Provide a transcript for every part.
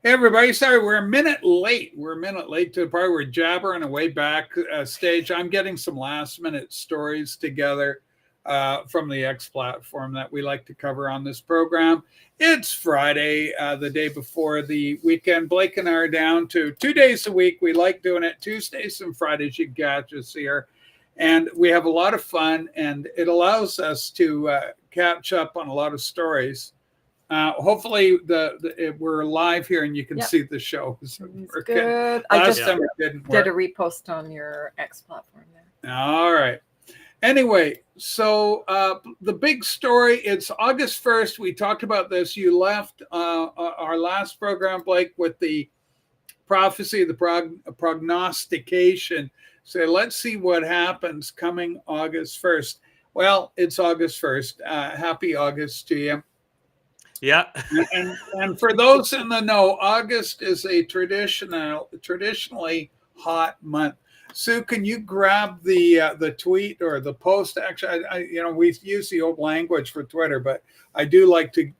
Hey everybody, sorry we're a minute late. We're a minute late to the part we're jabbering away back stage. I'm getting some last minute stories together from the X platform that we like to cover on this program. It's Friday, the day before the weekend. Blake and I are down to 2 days a week. We like doing it Tuesdays and Fridays. You catch us here, and we have a lot of fun, and it allows us to catch up on a lot of stories. Hopefully we're live here and you can Yep. see the show. So It's good. I last just time it didn't did a work. repost on your X platform there. All right. Anyway, so the big story, it's August 1st. We talked about this. You left our last program, Blake, with the prophecy, the prognostication. So let's see what happens coming August 1st. Well, it's August 1st. Happy August to you. Yeah. And for those in the know, August is a traditionally hot month. Sue, can you grab the tweet or the post? Actually, we use the old language for Twitter, but I do like to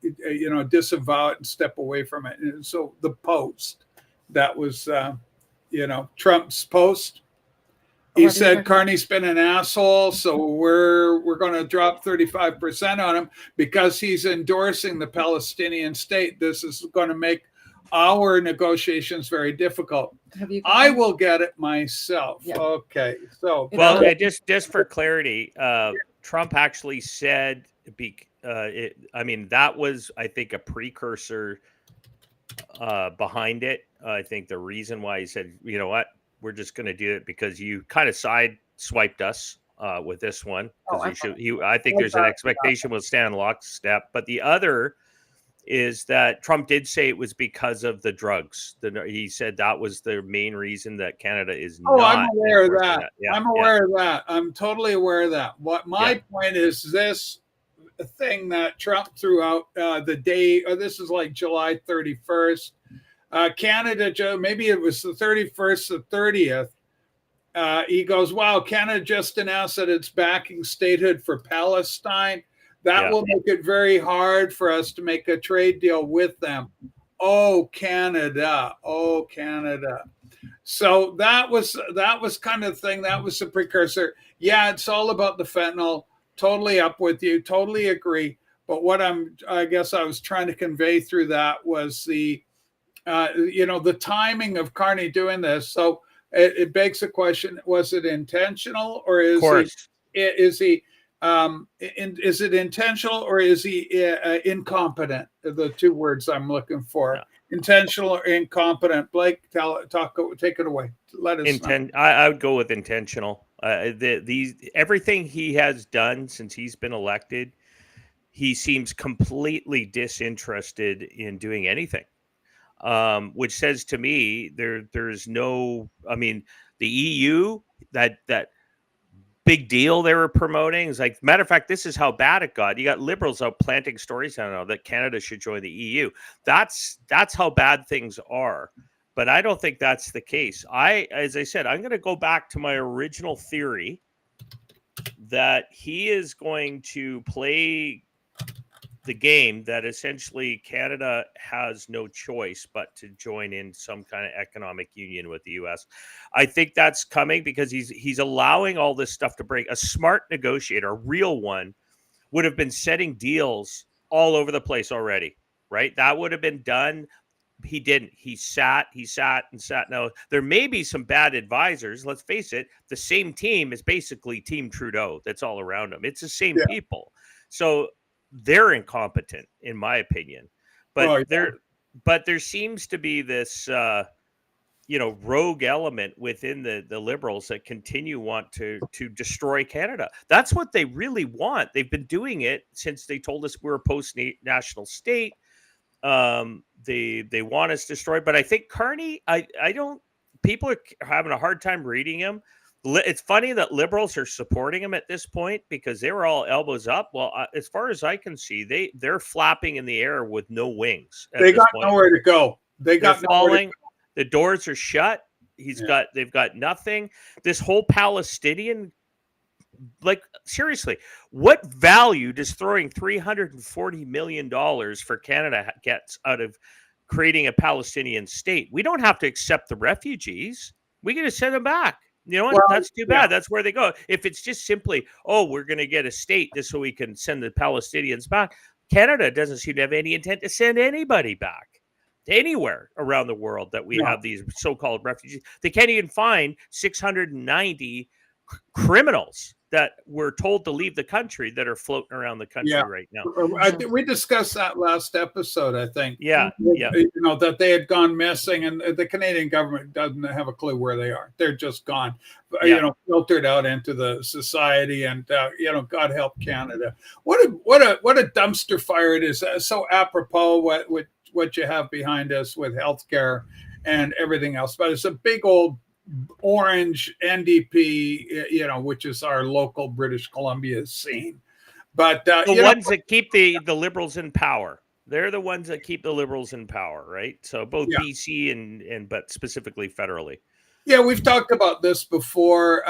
disavow it and step away from it. And so the post that was Trump's post. He said Carney's been an asshole, so we're going to drop 35% on him because he's endorsing the Palestinian state. This is going to make our negotiations very difficult. I will get it myself. Yeah. Okay, so well, just for clarity, Trump actually said, that was, I think, a precursor behind it. I think the reason why he said, you know what, we're just going to do it because you kind of swiped us with this one. I think there's an expectation we'll stand lockstep. But the other is that Trump did say it was because of the drugs. He said that was the main reason that Canada is not. I'm aware of that. Yeah, I'm aware of that. I'm totally aware of that. What my point is this thing that Trump threw out the day, this is like July 31st. Canada, Joe, maybe it was the 31st, the 30th. He goes, wow, Canada just announced that it's backing statehood for Palestine. That will make it very hard for us to make a trade deal with them. Oh, Canada. Oh, Canada. So that was kind of the thing. That was the precursor. Yeah, it's all about the fentanyl. Totally up with you. Totally agree. But what I guess I was trying to convey through that was the timing of Carney doing this. So it begs the question: was it intentional, or is it intentional, or is he incompetent? The two words I'm looking for: intentional or incompetent. Blake, take it away. Let us know. I would go with intentional. Everything he has done since he's been elected, he seems completely disinterested in doing anything. Which says to me there's no, the EU, that big deal they were promoting is like, matter of fact, this is how bad it got. You got liberals out planting stories, I don't know, that Canada should join the EU. That's how bad things are. But I don't think that's the case. As I said, I'm going to go back to my original theory that he is going to play the game that essentially Canada has no choice but to join in some kind of economic union with the U.S. I think that's coming because he's allowing all this stuff to break. A smart negotiator, a real one, would have been setting deals all over the place already, right? That would have been done. He didn't. He sat and sat. Now, there may be some bad advisors. Let's face it. The same team is basically Team Trudeau that's all around him. It's the same people. So they're incompetent, in my opinion. But there seems to be this, rogue element within the Liberals that want to destroy Canada. That's what they really want. They've been doing it since they told us we're a post-national state. They want us destroyed. But I think Carney, people are having a hard time reading him. It's funny that Liberals are supporting him at this point because they were all elbows up. Well, as far as I can see, they're flapping in the air with no wings. They got nowhere to go. They're falling. The doors are shut. They've got nothing. This whole Palestinian, seriously, what value does throwing $340 million for Canada gets out of creating a Palestinian state. We don't have to accept the refugees. We can just send them back. You know what? Well, that's too bad. That's where they go. If it's just simply, oh, we're going to get a state just so we can send the Palestinians back, Canada doesn't seem to have any intent to send anybody back anywhere around the world that we have these so-called refugees. They can't even find 690 criminals that were told to leave the country that are floating around the country right now. We discussed that last episode, I think. Yeah. You know, that they had gone missing, and the Canadian government doesn't have a clue where they are. They're just gone, you know, filtered out into the society, and you know, God help Canada. What a dumpster fire it is. So apropos what you have behind us with healthcare and everything else, but it's a big old orange NDP, you know, which is our local British Columbia scene. But the ones that keep the Liberals in power, they're the ones that keep the Liberals in power, right? So both BC and but specifically federally. Yeah, we've talked about this before,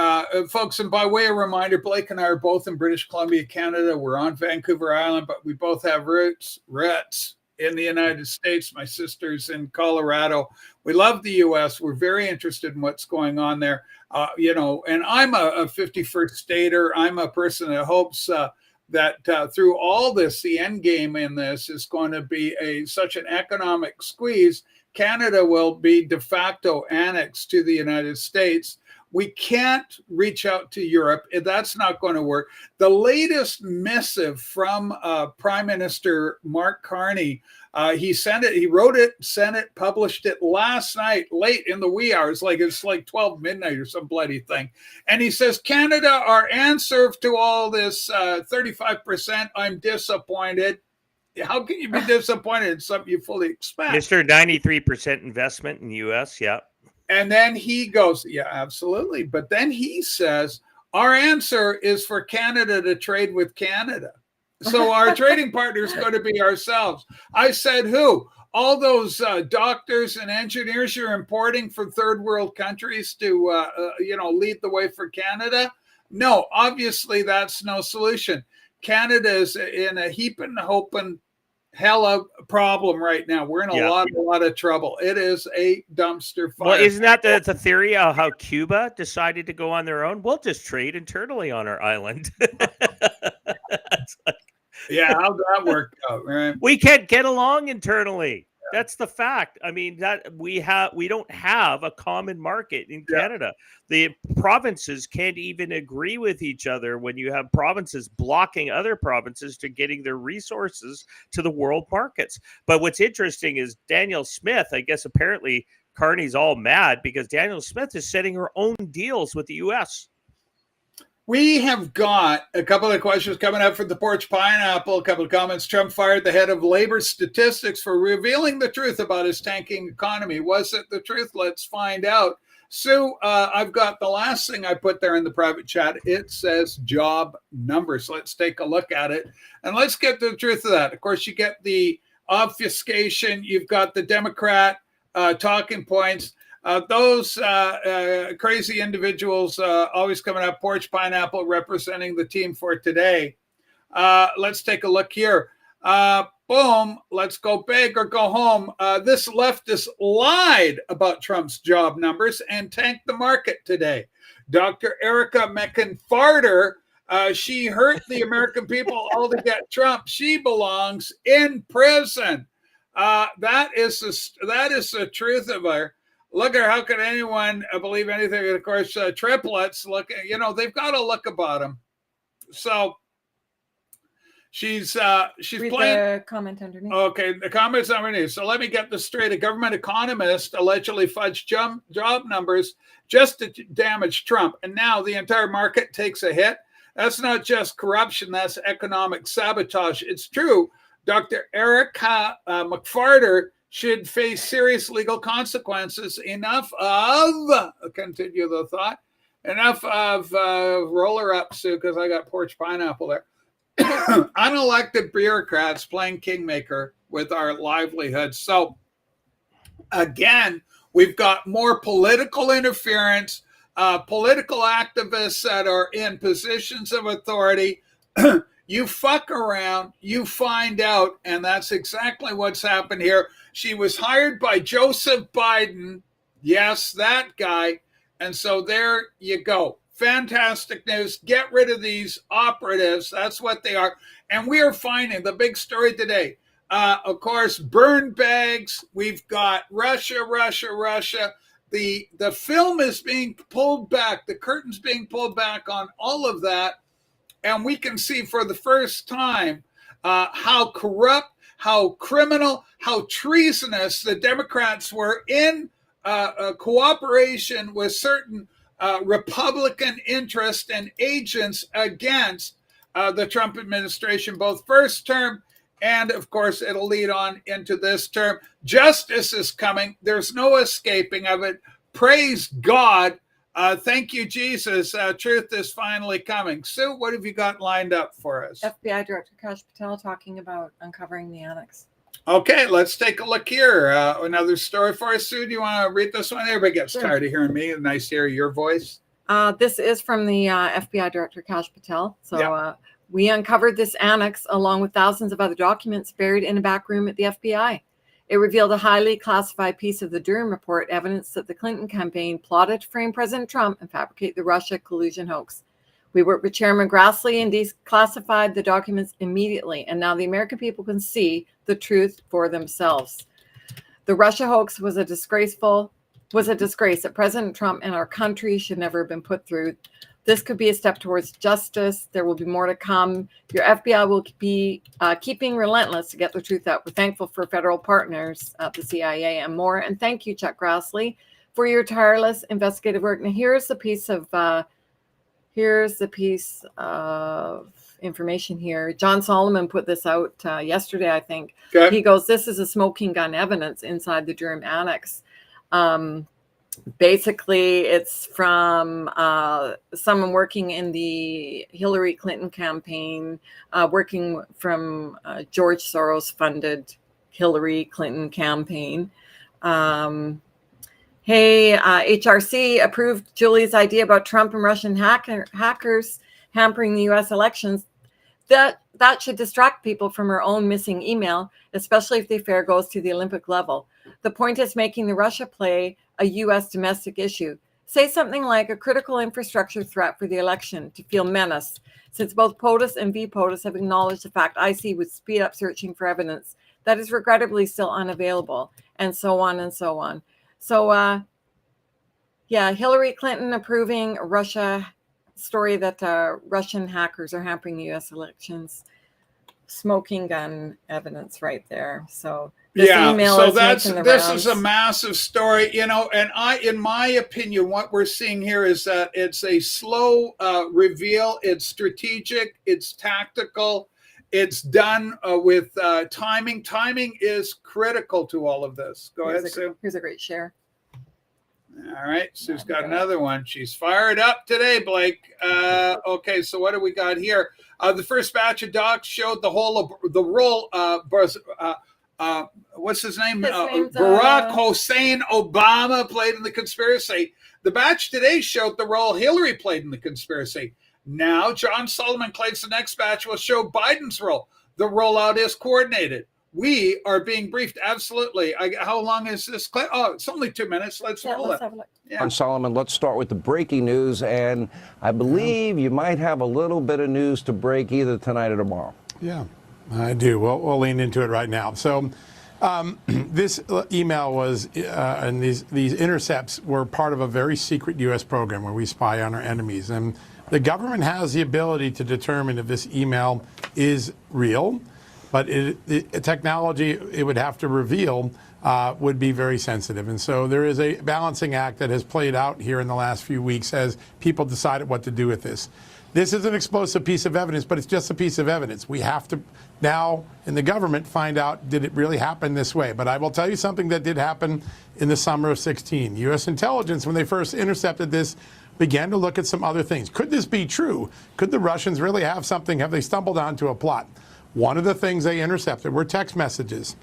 folks. And by way of reminder, Blake and I are both in British Columbia, Canada. We're on Vancouver Island, but we both have roots in the United States. My sister's in Colorado. We love the U.S. We're very interested in what's going on there. You know, and I'm a 51st stater. I'm a person that hopes that through all this, the end game in this is going to be such an economic squeeze. Canada will be de facto annexed to the United States. We can't reach out to Europe. That's not going to work. The latest missive from Prime Minister Mark Carney, he sent it, he wrote it, sent it, published it last night, late in the wee hours, it's like 12 midnight or some bloody thing. And he says, Canada, our answer to all this 35%, I'm disappointed. How can you be disappointed in something you fully expect? Mr. 93% investment in the U.S., yeah. And then he goes, yeah, absolutely. But then he says, our answer is for Canada to trade with Canada. So our trading partner is going to be ourselves. I said, who? All those doctors and engineers you're importing from third world countries to, lead the way for Canada? No, obviously that's no solution. Canada is in a heaping, hoping hella problem right now. We're in a lot of trouble. It is a dumpster fire. Well, isn't that the theory of how Cuba decided to go on their own? We'll just trade internally on our island. Yeah, how'd that work out, right? We can't get along internally. That's the fact. I mean, that we don't have a common market in Canada. The provinces can't even agree with each other when you have provinces blocking other provinces to getting their resources to the world markets. But what's interesting is Danielle Smith, I guess apparently Carney's all mad because Danielle Smith is setting her own deals with the U.S. We have got a couple of questions coming up from the Porch Pineapple, a couple of comments. Trump fired the head of labor statistics for revealing the truth about his tanking economy. Was it the truth? Let's find out. Sue, I've got the last thing I put there in the private chat. It says job numbers. Let's take a look at it. And let's get to the truth of that. Of course, you get the obfuscation. You've got the Democrat talking points. Those crazy individuals always coming up. Porch Pineapple representing the team for today. Let's take a look here. Boom. Let's go big or go home. This leftist lied about Trump's job numbers and tanked the market today. Dr. Erica McInfarter, she hurt the American people all to get Trump. She belongs in prison. That is the truth of her. Look at how can anyone believe anything? And of course, triplets they've got a look about them. So she's Read playing. The comment underneath. Okay, the comments underneath. So let me get this straight. A government economist allegedly fudged job numbers just to damage Trump, and now the entire market takes a hit. That's not just corruption. That's economic sabotage. It's true. Dr. Erica McFarter should face serious legal consequences. Enough of, continue the thought, enough of roller up, Sue, because I got Porch Pineapple there. Unelected bureaucrats playing kingmaker with our livelihoods. So again, we've got more political interference, political activists that are in positions of authority. You fuck around, you find out, and that's exactly what's happened here. She was hired by Joseph Biden. Yes, that guy. And so there you go. Fantastic news. Get rid of these operatives. That's what they are. And we are finding the big story today. Of course, burn bags. We've got Russia. The film is being pulled back. The curtain's being pulled back on all of that. And we can see for the first time how corrupt, how criminal, how treasonous the Democrats were in cooperation with certain Republican interests and agents against the Trump administration, both first term and, of course, it'll lead on into this term. Justice is coming. There's no escaping of it. Praise God. Thank you, Jesus. Truth is finally coming. Sue, what have you got lined up for us? FBI Director Kash Patel talking about uncovering the annex. Okay, let's take a look here. Another story for us. Sue, do you want to read this one? Everybody gets tired of hearing me. Nice to hear your voice. This is from the FBI Director Kash Patel. So we uncovered this annex along with thousands of other documents buried in a back room at the FBI. It revealed a highly classified piece of the Durham report, evidence that the Clinton campaign plotted to frame President Trump and fabricate the Russia collusion hoax. We worked with Chairman Grassley and declassified the documents immediately, and now the American people can see the truth for themselves. The Russia hoax was a disgrace that President Trump and our country should never have been put through. This could be a step towards justice. There will be more to come. Your FBI will be keeping relentless to get the truth out. We're thankful for federal partners at the CIA and more. And thank you, Chuck Grassley, for your tireless investigative work. Now, here's the piece of information here. John Solomon put this out yesterday, I think. Okay. He goes, this is a smoking gun evidence inside the Durham annex. Basically, it's from someone working in the Hillary Clinton campaign, working from George Soros-funded Hillary Clinton campaign. HRC approved Julie's idea about Trump and Russian hackers hampering the U.S. elections. That should distract people from her own missing email, especially if the affair goes to the Olympic level. The point is making the Russia play a U.S. domestic issue. Say something like a critical infrastructure threat for the election to feel menace, since both POTUS and VPOTUS have acknowledged the fact IC would speed up searching for evidence that is regrettably still unavailable, and so on and so on. So, Hillary Clinton approving a Russia story that Russian hackers are hampering the U.S. elections. Smoking gun evidence right there. So this is a massive story, and in my opinion, what we're seeing here is that it's a slow reveal. It's strategic. It's tactical. It's done with timing. Timing is critical to all of this. Go ahead, Sue. Here's a great share. All right, Sue's got another one. She's fired up today, Blake. Okay, so what do we got here? The first batch of docs showed the roll. What's his name? Barack Hussein Obama played in the conspiracy. The batch today showed the role Hillary played in the conspiracy. Now, John Solomon claims the next batch will show Biden's role. The rollout is coordinated. We are being briefed. Absolutely. How long is this clip? Oh, it's only 2 minutes. Let's roll it. On Solomon, let's start with the breaking news. And I believe you might have a little bit of news to break either tonight or tomorrow. Yeah, I do. We'll lean into it right now. So this email was, and these intercepts were part of a very secret U.S. program where we spy on our enemies. And the government has the ability to determine if this email is real. But technology it would have to reveal would be very sensitive. And so there is a balancing act that has played out here in the last few weeks as people decided what to do with this. This is an explosive piece of evidence, but it's just a piece of evidence. We have to now, in the government, find out, did it really happen this way? But I will tell you something that did happen in the summer of 2016. U.S. intelligence, when they first intercepted this, began to look at some other things. Could this be true? Could the Russians really have something? Have they stumbled onto a plot? One of the things they intercepted were text messages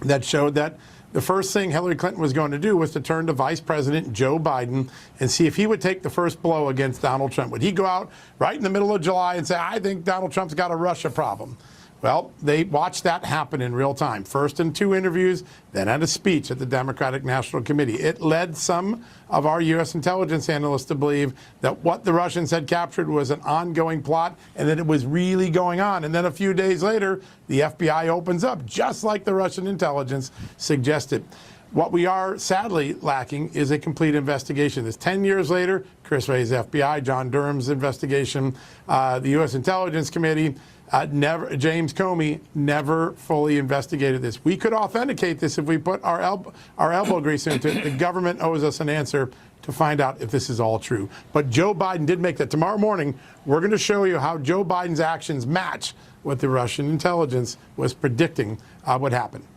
that showed that the first thing Hillary Clinton was going to do was to turn to Vice President Joe Biden and see if he would take the first blow against Donald Trump. Would he go out right in the middle of July and say, I think Donald Trump's got a Russia problem? Well, they watched that happen in real time. First in 2 interviews, then at a speech at the Democratic National Committee. It led some of our U.S. intelligence analysts to believe that what the Russians had captured was an ongoing plot and that it was really going on. And then a few days later, the FBI opens up, just like the Russian intelligence suggested. What we are sadly lacking is a complete investigation. This 10 years later, Chris Wray's FBI, John Durham's investigation, the U.S. Intelligence Committee, James Comey never fully investigated this. We could authenticate this if we put our elbow grease into it. The government owes us an answer to find out if this is all true. But Joe Biden did make that. Tomorrow morning, we're going to show you how Joe Biden's actions match what the Russian intelligence was predicting would happen.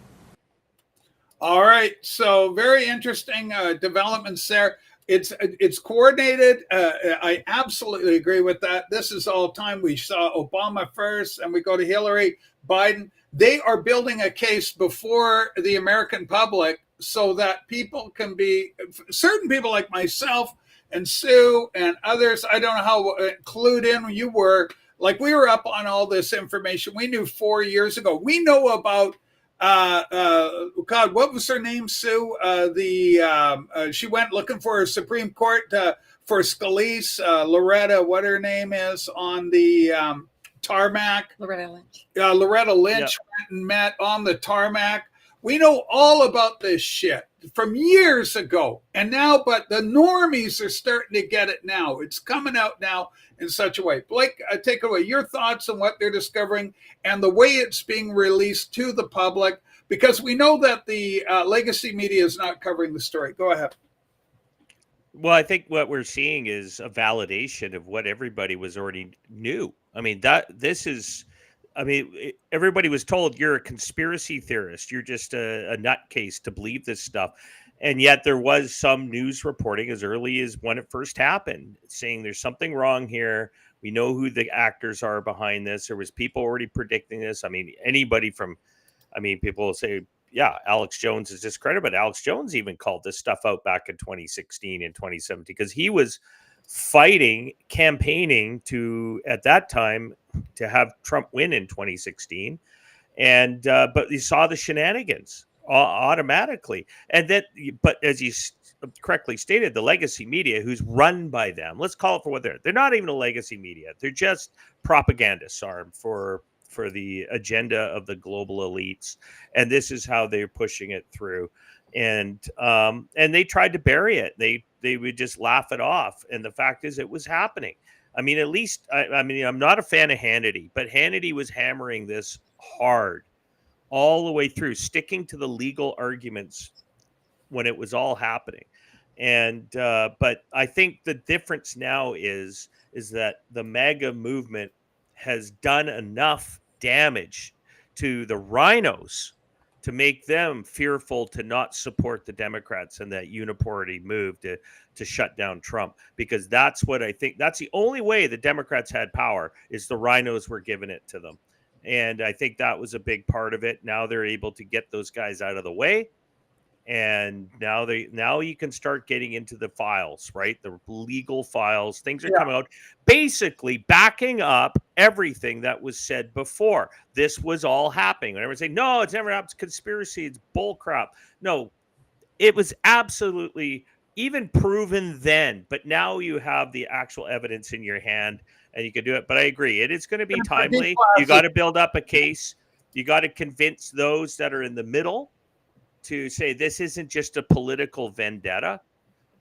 All right. So very interesting developments there. It's coordinated. I absolutely agree with that. This is all time. We saw Obama first, and we go to Hillary, Biden. They are building a case before the American public so that people can be, certain people like myself and Sue and others, I don't know how clued in you were. Like, we were up on all this information. We knew 4 years ago. We know about God, what was her name, Sue? She went looking for a Supreme Court for Scalise, Loretta, what her name is, on the tarmac. Loretta Lynch. Loretta Lynch went and met on the tarmac. We know all about this shit from years ago. And now, but the normies are starting to get it now. It's coming out now in such a way. Blake, take away your thoughts on what they're discovering and the way it's being released to the public, because we know that the legacy media is not covering the story. Go ahead. Well, I think what we're seeing is a validation of what everybody was already knew. I mean, everybody was told you're a conspiracy theorist. You're just a nutcase to believe this stuff. And yet there was some news reporting as early as when it first happened, saying there's something wrong here. We know who the actors are behind this. There was people already predicting this. I mean, people will say, yeah, Alex Jones is discredited, but Alex Jones even called this stuff out back in 2016 and 2017 because he was campaigning at that time to have Trump win in 2016. And but you saw the shenanigans automatically. But as you correctly stated, the legacy media, who's run by them, let's call it for what they're not even a legacy media. They're just propagandists arm for the agenda of the global elites. And this is how they're pushing it through. And they tried to bury it. They would just laugh it off. And the fact is it was happening. I mean, at least, I'm not a fan of Hannity, but Hannity was hammering this hard all the way through, sticking to the legal arguments when it was all happening. And but I think the difference now is that the MAGA movement has done enough damage to the rhinos to make them fearful to not support the Democrats and that uniparty move to shut down Trump, because that's what I think. That's the only way the Democrats had power, is the rhinos were giving it to them. And I think that was a big part of it. Now they're able to get those guys out of the way. And now you can start getting into the files, right? The legal files, things are coming out, basically backing up everything that was said before. This was all happening. And everyone's saying, no, it's never happened. It's conspiracy. It's bull crap. No, it was absolutely even proven then. But now you have the actual evidence in your hand and you can do it. But I agree. It is going to be timely. You got to build up a case. You got to convince those that are in the middle to say this isn't just a political vendetta.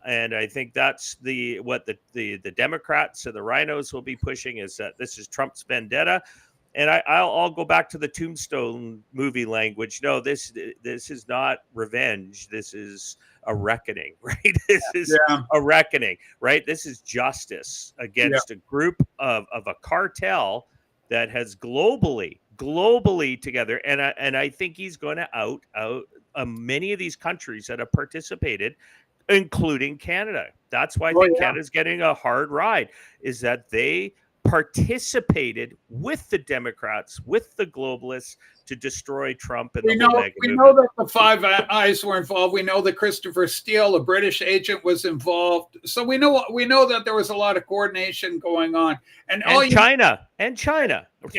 And I think that's what the Democrats and the rhinos will be pushing, is that this is Trump's vendetta. And I'll go back to the Tombstone movie language. No, this is not revenge. This is a reckoning, right? This is a reckoning, right? This is justice against a group of a cartel that has globally together. And I think he's going to out many of these countries that have participated, including Canada. That's why I think Canada's getting a hard ride, is that they participated with the Democrats, with the globalists, to destroy Trump and we know that the Five Eyes were involved. We know that Christopher Steele, a British agent, was involved. So we know that there was a lot of coordination going on, and China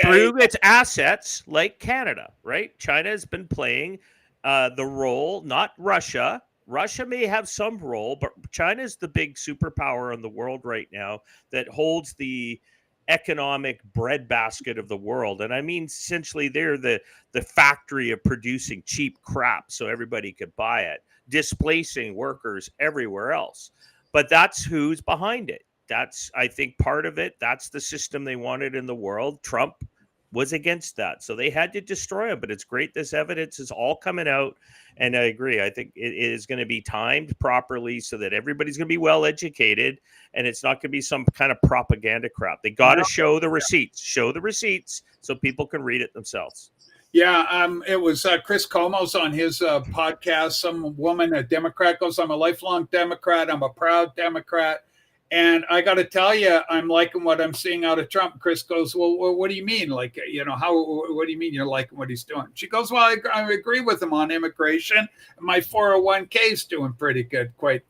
through its assets like Canada, right? China has been playing the role, not Russia. Russia may have some role, but China is the big superpower in the world right now that holds the economic breadbasket of the world. And I mean, essentially, they're the factory of producing cheap crap so everybody could buy it, displacing workers everywhere else. But that's who's behind it. That's, I think, part of it. That's the system they wanted in the world. Trump was against that. So they had to destroy him. But it's great this evidence is all coming out. And I agree. I think it is going to be timed properly so that everybody's going to be well educated, and it's not going to be some kind of propaganda crap. They got to show the receipts, so people can read it themselves. Yeah, it was Chris Como's on his podcast. Some woman, a Democrat, goes, "I'm a lifelong Democrat. I'm a proud Democrat." And I got to tell you, I'm liking what I'm seeing out of Trump. Chris goes, "Well, what do you mean? Like, what do you mean you're liking what he's doing?" She goes, "Well, I agree with him on immigration. My 401k is doing pretty good, quite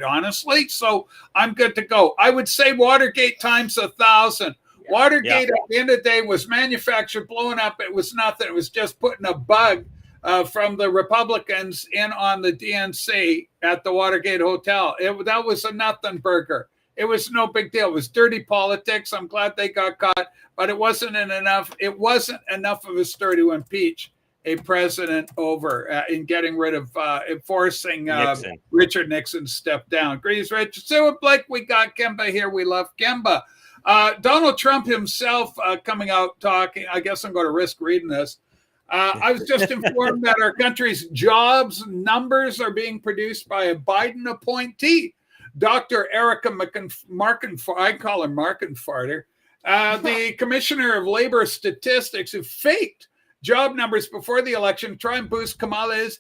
honestly. So I'm good to go." I would say Watergate times 1,000. Watergate at the end of the day was manufactured, blowing up. It was nothing. It was just putting a bug from the Republicans in on the DNC at the Watergate Hotel. That was a nothing burger. It was no big deal. It was dirty politics. I'm glad they got caught, but it wasn't enough. It wasn't enough of a stir to impeach a president over in getting rid of enforcing Richard Nixon step down. Greetings, Richard. So Blake, we got Kemba here. We love Kemba. Donald Trump himself coming out talking. I guess I'm going to risk reading this. I was just informed that our country's jobs numbers are being produced by a Biden appointee, Dr. Erica Markenfarter. I call her Markenfarter, the Commissioner of Labor Statistics, who faked job numbers before the election to try and boost Kamala's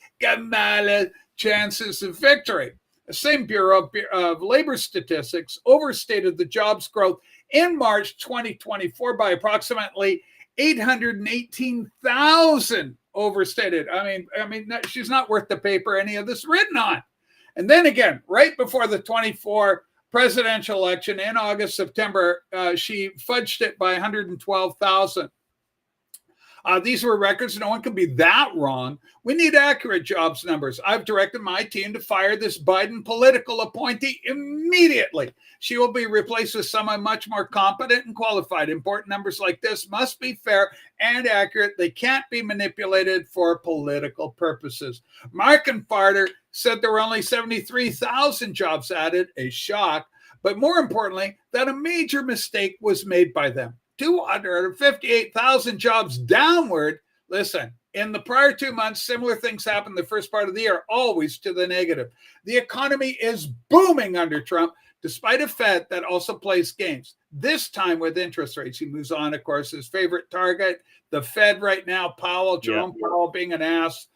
chances of victory. The same Bureau of Labor Statistics overstated the jobs growth in March 2024 by approximately 818,000 overstated. I mean, she's not worth the paper any of this written on. And then again, right before the 24 presidential election in August, September, she fudged it by 112,000. These were records. No one can be that wrong. We need accurate jobs numbers. I've directed my team to fire this Biden political appointee immediately. She will be replaced with someone much more competent and qualified. Important numbers like this must be fair and accurate. They can't be manipulated for political purposes. Markenfarter said there were only 73,000 jobs added, a shock, but more importantly, that a major mistake was made by them. 258,000 jobs downward. Listen, in the prior 2 months, similar things happened the first part of the year, always to the negative. The economy is booming under Trump, despite a Fed that also plays games, this time with interest rates. He moves on, of course, his favorite target, the Fed right now, Jerome Powell being an ass,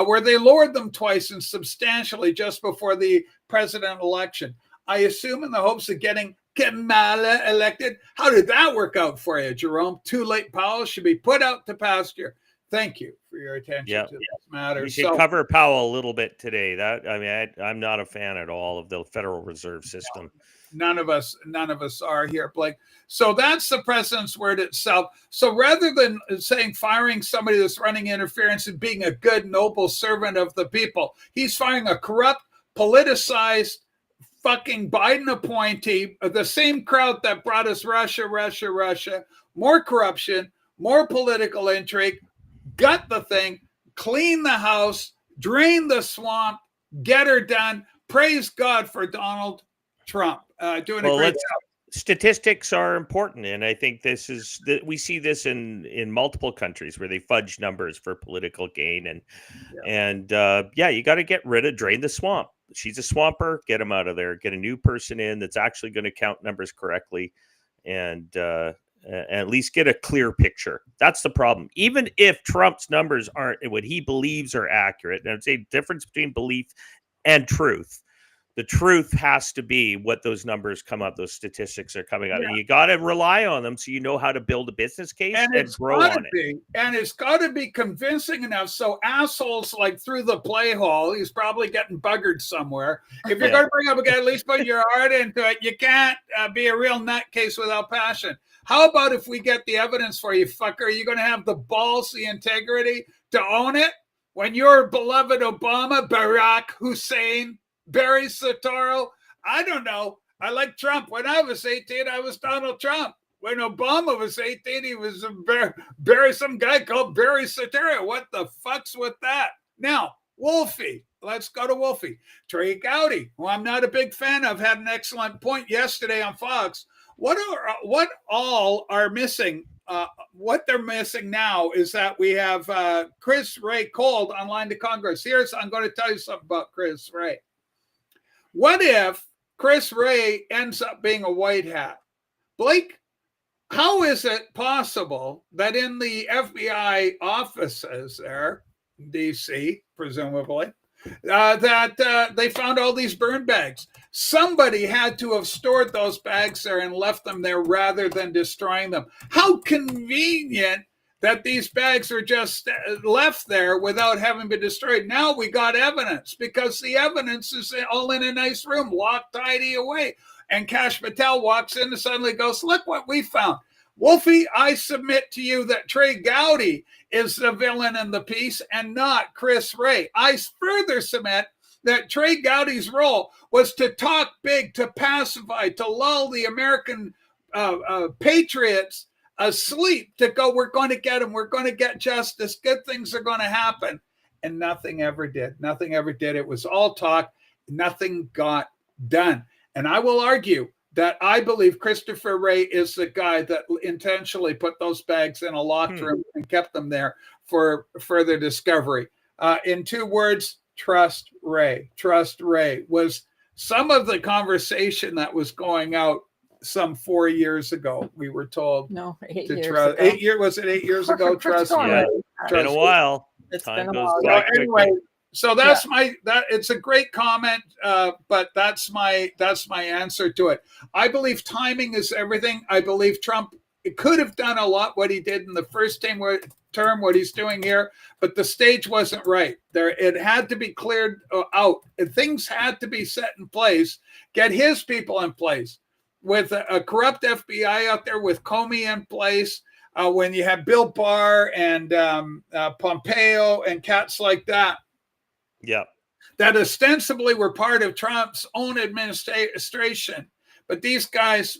where they lowered them twice and substantially just before the president election. I assume in the hopes of getting Kamala elected. How did that work out for you, Jerome? Too late, Powell should be put out to pasture. Thank you for your attention to this matter. We should cover Powell a little bit today. I'm not a fan at all of the Federal Reserve System. None of us are here, Blake. So that's the president's word itself. So rather than saying firing somebody that's running interference and being a good, noble servant of the people, he's firing a corrupt, politicized, fucking Biden appointee, the same crowd that brought us Russia, more corruption, more political intrigue, gut the thing, clean the house, drain the swamp, get her done. Praise God for Donald Trump doing a great job. Statistics are important, and I think we see this in multiple countries where they fudge numbers for political gain, and you got to drain the swamp. She's a swamper. Get them out of there. Get a new person in that's actually going to count numbers correctly, and at least get a clear picture. That's the problem. Even if Trump's numbers aren't what he believes are accurate, and I'd say difference between belief and truth. The truth has to be what those numbers come up, those statistics are coming up. Yeah. And you got to rely on them so you know how to build a business case and grow on it. And it's got to be convincing enough so assholes like through the play hole, he's probably getting buggered somewhere. If you're going to bring up a guy, at least put your heart into it. You can't be a real nutcase without passion. How about if we get the evidence for you, fucker? Are you going to have the balls, the integrity to own it? When your beloved Obama, Barack Hussein, Barry Soetoro, I don't know. I like Trump. When I was 18, I was Donald Trump. When Obama was 18, he was Barry, some guy called Barry Soetoro. What the fuck's with that? Now, Wolfie. Let's go to Wolfie. Trey Gowdy, who I'm not a big fan of, had an excellent point yesterday on Fox. What all are missing? What they're missing now is that we have Chris Wray called online to Congress. I'm going to tell you something about Chris Wray. What if Chris Wray ends up being a white hat? Blake, how is it possible that in the FBI offices there, in D.C., presumably, that they found all these burn bags? Somebody had to have stored those bags there and left them there rather than destroying them. How convenient that these bags are just left there without having been destroyed. Now we got evidence because the evidence is all in a nice room, locked tidy away. And Kash Patel walks in and suddenly goes, look what we found. Wolfie, I submit to you that Trey Gowdy is the villain in the piece and not Chris Wray. I further submit that Trey Gowdy's role was to talk big, to pacify, to lull the American patriots asleep, to go, we're going to get him, we're going to get justice, good things are going to happen. And nothing ever did. Nothing ever did. It was all talk. Nothing got done. And I will argue that I believe Christopher Wray is the guy that intentionally put those bags in a locked room and kept them there for further discovery. In 2 words, trust Wray. Trust Wray was some of the conversation that was going out some 4 years ago. We were told 8 to years trust. ago. 8 years, was it 8 years ago? Trust Wray. It's been a while. It's Time been a goes while. by So anyway, quickly. so that's it's a great comment, but that's my answer to it. I believe timing is everything. I believe Trump could have done a lot what he did in the first term, what he's doing here, but the stage wasn't right. It had to be cleared out. Things had to be set in place. Get his people in place. With a corrupt FBI out there, with Comey in place, when you have Bill Barr and Pompeo and cats like that, that ostensibly were part of Trump's own administration, but these guys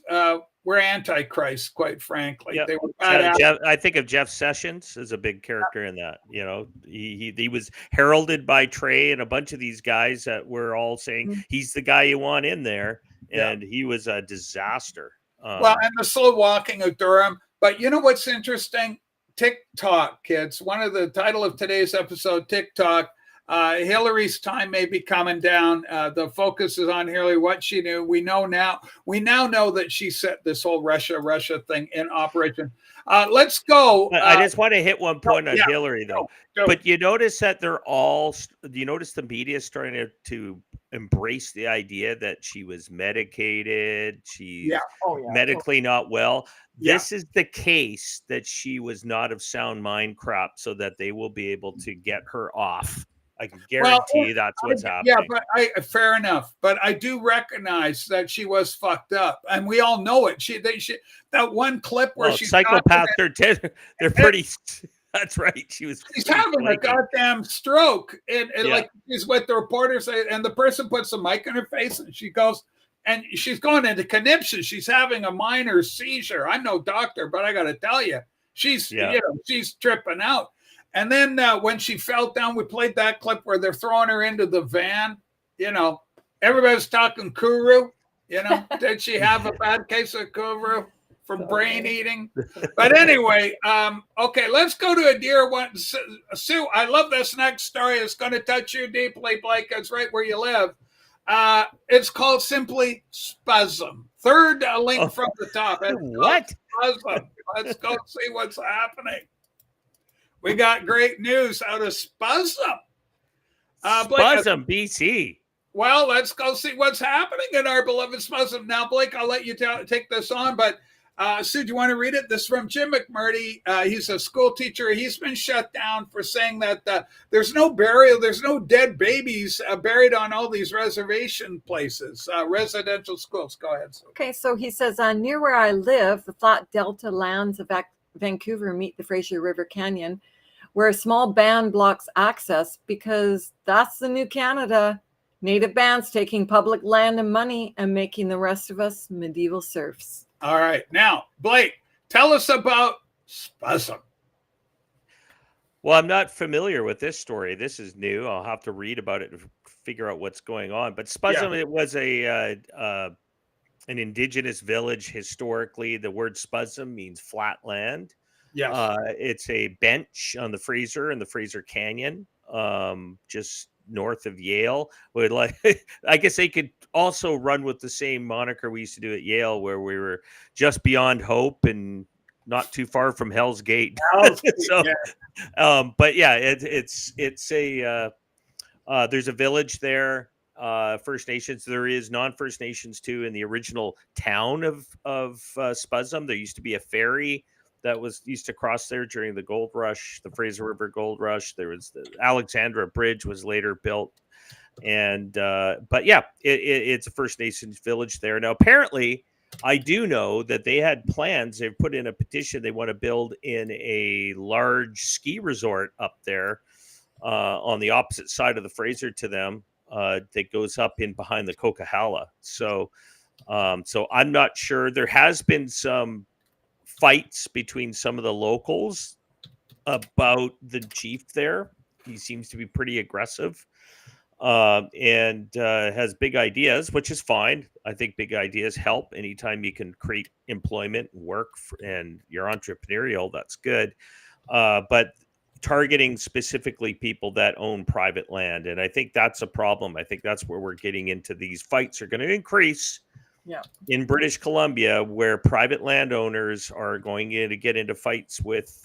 were antichrist, quite frankly. They were I think of Jeff Sessions as a big character in that. You know, he was heralded by Trey and a bunch of these guys that were all saying he's the guy you want in there, and he was a disaster. Well, and the slow walking of Durham. But you know what's interesting? TikTok, kids. One of the title of today's episode, TikTok. Hillary's time may be coming down. The focus is on Hillary, what she knew. We now know that she set this whole Russia thing in operation. Let's go. I just want to hit one point on Hillary, though. But you notice that you notice the media is starting to embrace the idea that she was medicated. She's medically not well. This is the case that she was not of sound mind crap, so that they will be able to get her off. I can guarantee that's what's happening. Yeah, but fair enough. But I do recognize that she was fucked up, and we all know it. That one clip where she's psychopaths. They're pretty. That's right. She's having a goddamn stroke, and like is what the reporters say, and the person puts a mic in her face, and she goes, and she's going into conniption. She's having a minor seizure. I'm no doctor, but I got to tell you, she's she's tripping out. And then when she fell down, we played that clip where they're throwing her into the van. You know, everybody's talking Kuru. You know, did she have a bad case of Kuru from brain eating? But anyway, okay, let's go to a dear one. Sue, I love this next story. It's going to touch you deeply, Blake. It's right where you live. It's called simply Spasm. Third link from the top. What? Spasm. Let's go see what's happening. We got great news out of Spasm. Spasm, BC. Well, let's go see what's happening in our beloved Spuzzum. Now, Blake, I'll let you take this on, but Sue, do you want to read it? This is from Jim McMurdy. He's a school teacher. He's been shut down for saying that there's no burial, there's no dead babies buried on all these reservation places, residential schools. Go ahead, Sue. Okay, so he says, near where I live, the flat delta lands of Vancouver meet the Fraser River Canyon, where a small band blocks access because that's the new Canada. Native bands taking public land and money and making the rest of us medieval serfs. All right. Now, Blake, tell us about Spuzzum. Well, I'm not familiar with this story. This is new. I'll have to read about it to figure out what's going on. But Spuzzum, it was an indigenous village historically. The word Spuzzum means flat land. Yes. It's a bench on the Fraser in the Fraser Canyon, just north of Yale. I guess they could also run with the same moniker we used to do at Yale, where we were just beyond hope and not too far from Hell's Gate. So, yeah. But yeah, it's a there's a village there. First Nations. There is non-First Nations too in the original town of Spuzzum. There used to be a ferry that used to cross there during the gold rush, the Fraser River gold rush. There was the Alexandra Bridge was later built. And but yeah, it's a First Nations village there. Now, apparently, I do know that they had plans. They've put in a petition. They want to build in a large ski resort up there on the opposite side of the Fraser to them that goes up in behind the Coquihalla. So I'm not sure. There has been some fights between some of the locals about the chief there. He seems to be pretty aggressive and has big ideas, which is fine. I think big ideas help. Anytime you can create employment, work, and you're entrepreneurial, that's good. But targeting specifically people that own private land, and I think that's a problem. I think that's where we're getting into. These fights are going to increase. Yeah. In British Columbia, where private landowners are going to get into fights with,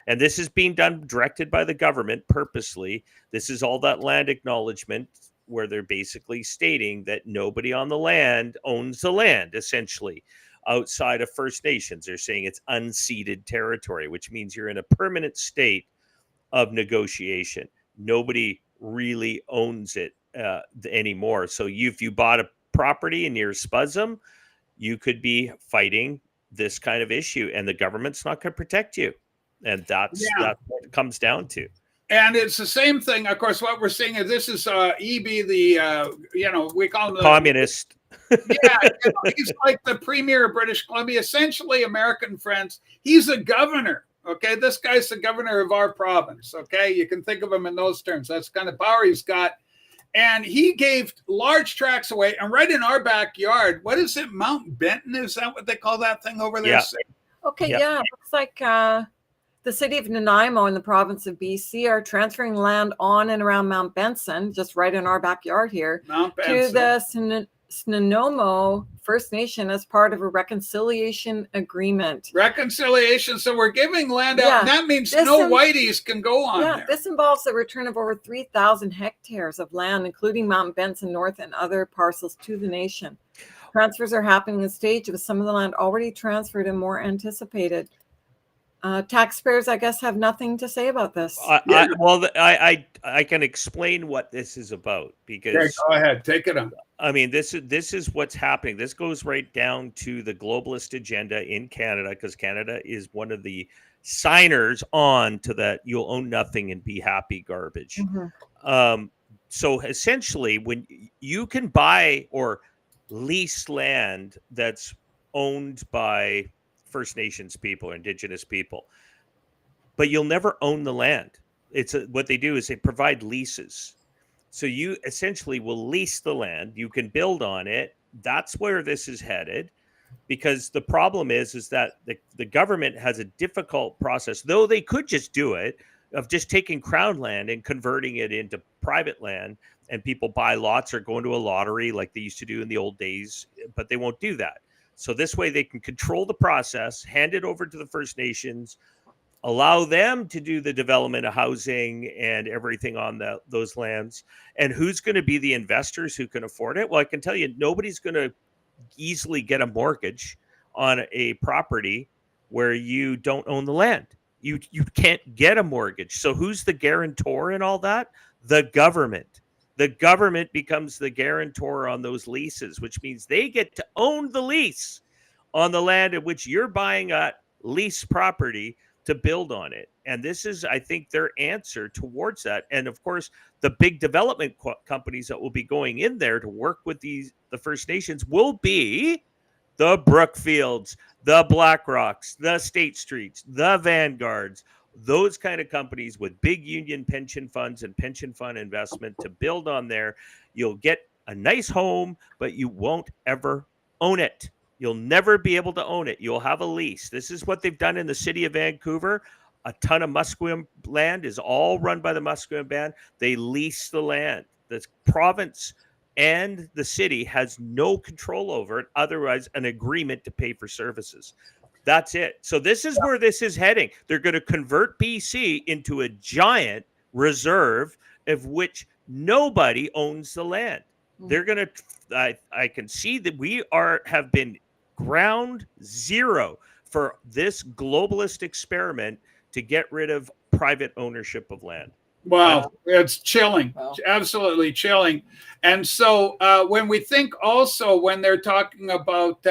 and this is being done directed by the government purposely. This is all that land acknowledgement where they're basically stating that nobody on the land owns the land, essentially, outside of First Nations. They're saying it's unceded territory, which means you're in a permanent state of negotiation. Nobody really owns it anymore. So if you bought a property near Spuzzum, you could be fighting this kind of issue, and the government's not going to protect you. And that's what it comes down to. And it's the same thing. Of course, what we're seeing is this is EB, the we call him the communist. He's like the premier of British Columbia, essentially American friends. He's a governor. Okay, this guy's the governor of our province. Okay, you can think of him in those terms. That's the kind of power he's got. And he gave large tracts away. And right in our backyard, what is it? Mount Benton? Is that what they call that thing over there? Yeah. Okay, yeah. Looks like the city of Nanaimo in the province of BC are transferring land on and around Mount Benson, just right in our backyard here, to the Snuneymuxw First Nation as part of a reconciliation agreement. Reconciliation. So we're giving land out. And that means no whiteys can go on there. This involves the return of over 3,000 hectares of land, including Mount Benson North and other parcels, to the nation. Transfers are happening in stage with some of the land already transferred and more anticipated. Taxpayers, I guess, have nothing to say about this. I can explain what this is about because go ahead, take it on. I mean, this is what's happening. This goes right down to the globalist agenda in Canada, because Canada is one of the signers on to that "you'll own nothing and be happy" garbage. Mm-hmm. So essentially, when you can buy or lease land that's owned by First Nations people, Indigenous people, but you'll never own the land. What they do is they provide leases. So you essentially will lease the land. You can build on it. That's where this is headed, because the problem is that the government has a difficult process, though they could just do it, of just taking crown land and converting it into private land, and people buy lots or go into a lottery like they used to do in the old days, but they won't do that. So this way they can control the process, hand it over to the First Nations, allow them to do the development of housing and everything on those lands. And who's going to be the investors who can afford it? Well, I can tell you, nobody's going to easily get a mortgage on a property where you don't own the land. You can't get a mortgage. So who's the guarantor in all that? The government. The government becomes the guarantor on those leases, which means they get to own the lease on the land in which you're buying a lease property to build on it. And this is, I think, their answer towards that. And of course, the big development companies that will be going in there to work with the First Nations will be the Brookfields, the BlackRocks, the State Streets, the Vanguards, those kind of companies with big union pension funds and pension fund investment to build on there. You'll get a nice home, but you won't ever own it. You'll never be able to own it. You'll have a lease. This is what they've done in the city of Vancouver. A ton of Musqueam land is all run by the Musqueam Band. They lease the land. The province and the city has no control over it. Otherwise, an agreement to pay for services. That's it. So this is where this is heading. They're going to convert BC into a giant reserve of which nobody owns the land. They're going to, I can see that we have been ground zero for this globalist experiment to get rid of private ownership of land. Wow, it's chilling, absolutely chilling. And so when we think also when they're talking about,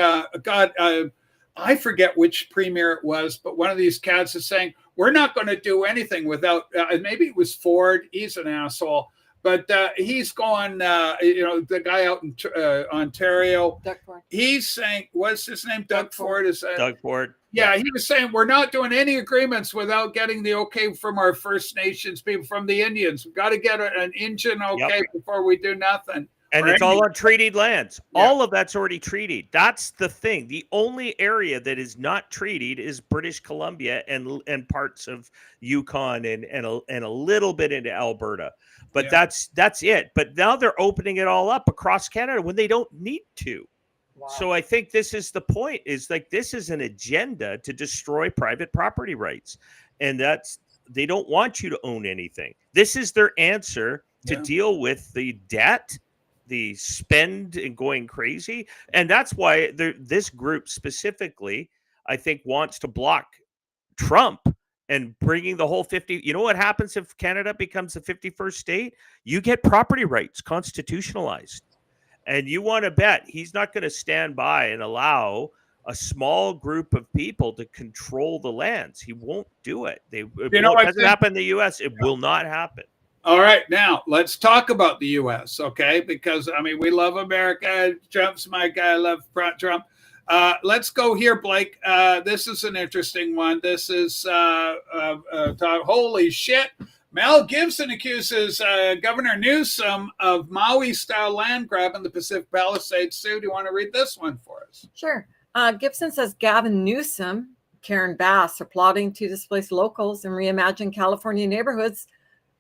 I forget which premier it was, but one of these cats is saying, we're not going to do anything without, maybe it was Ford, he's an asshole. But he's going, the guy out in Ontario, Doug Ford. He's saying, what's his name? Doug Ford. Doug Ford. Yeah, he was saying, we're not doing any agreements without getting the okay from our First Nations people, from the Indians. We've got to get an Indian okay before we do nothing. And it's all on treated lands. Yeah. All of that's already treated. That's the thing. The only area that is not treated is British Columbia and parts of Yukon and a little bit into Alberta. But that's it. But now they're opening it all up across Canada when they don't need to. Wow. So I think this is the point, is like this is an agenda to destroy private property rights. And they don't want you to own anything. This is their answer to deal with the debt, the spend and going crazy. And that's why this group specifically, I think, wants to block Trump and bringing the whole 50. You know what happens if Canada becomes the 51st state? You get property rights constitutionalized. And you want to bet he's not going to stand by and allow a small group of people to control the lands. He won't do it. It doesn't happen in the U.S. It will not happen. All right, now let's talk about the U.S., okay? Because, I mean, we love America. Trump's my guy. I love Trump. Let's go here, Blake. This is an interesting one. This is, holy shit. Mel Gibson accuses Governor Newsom of Maui-style land grab in the Pacific Palisades. Sue, do you want to read this one for us? Sure. Gibson says Gavin Newsom, Karen Bass are plotting to displace locals and reimagine California neighborhoods.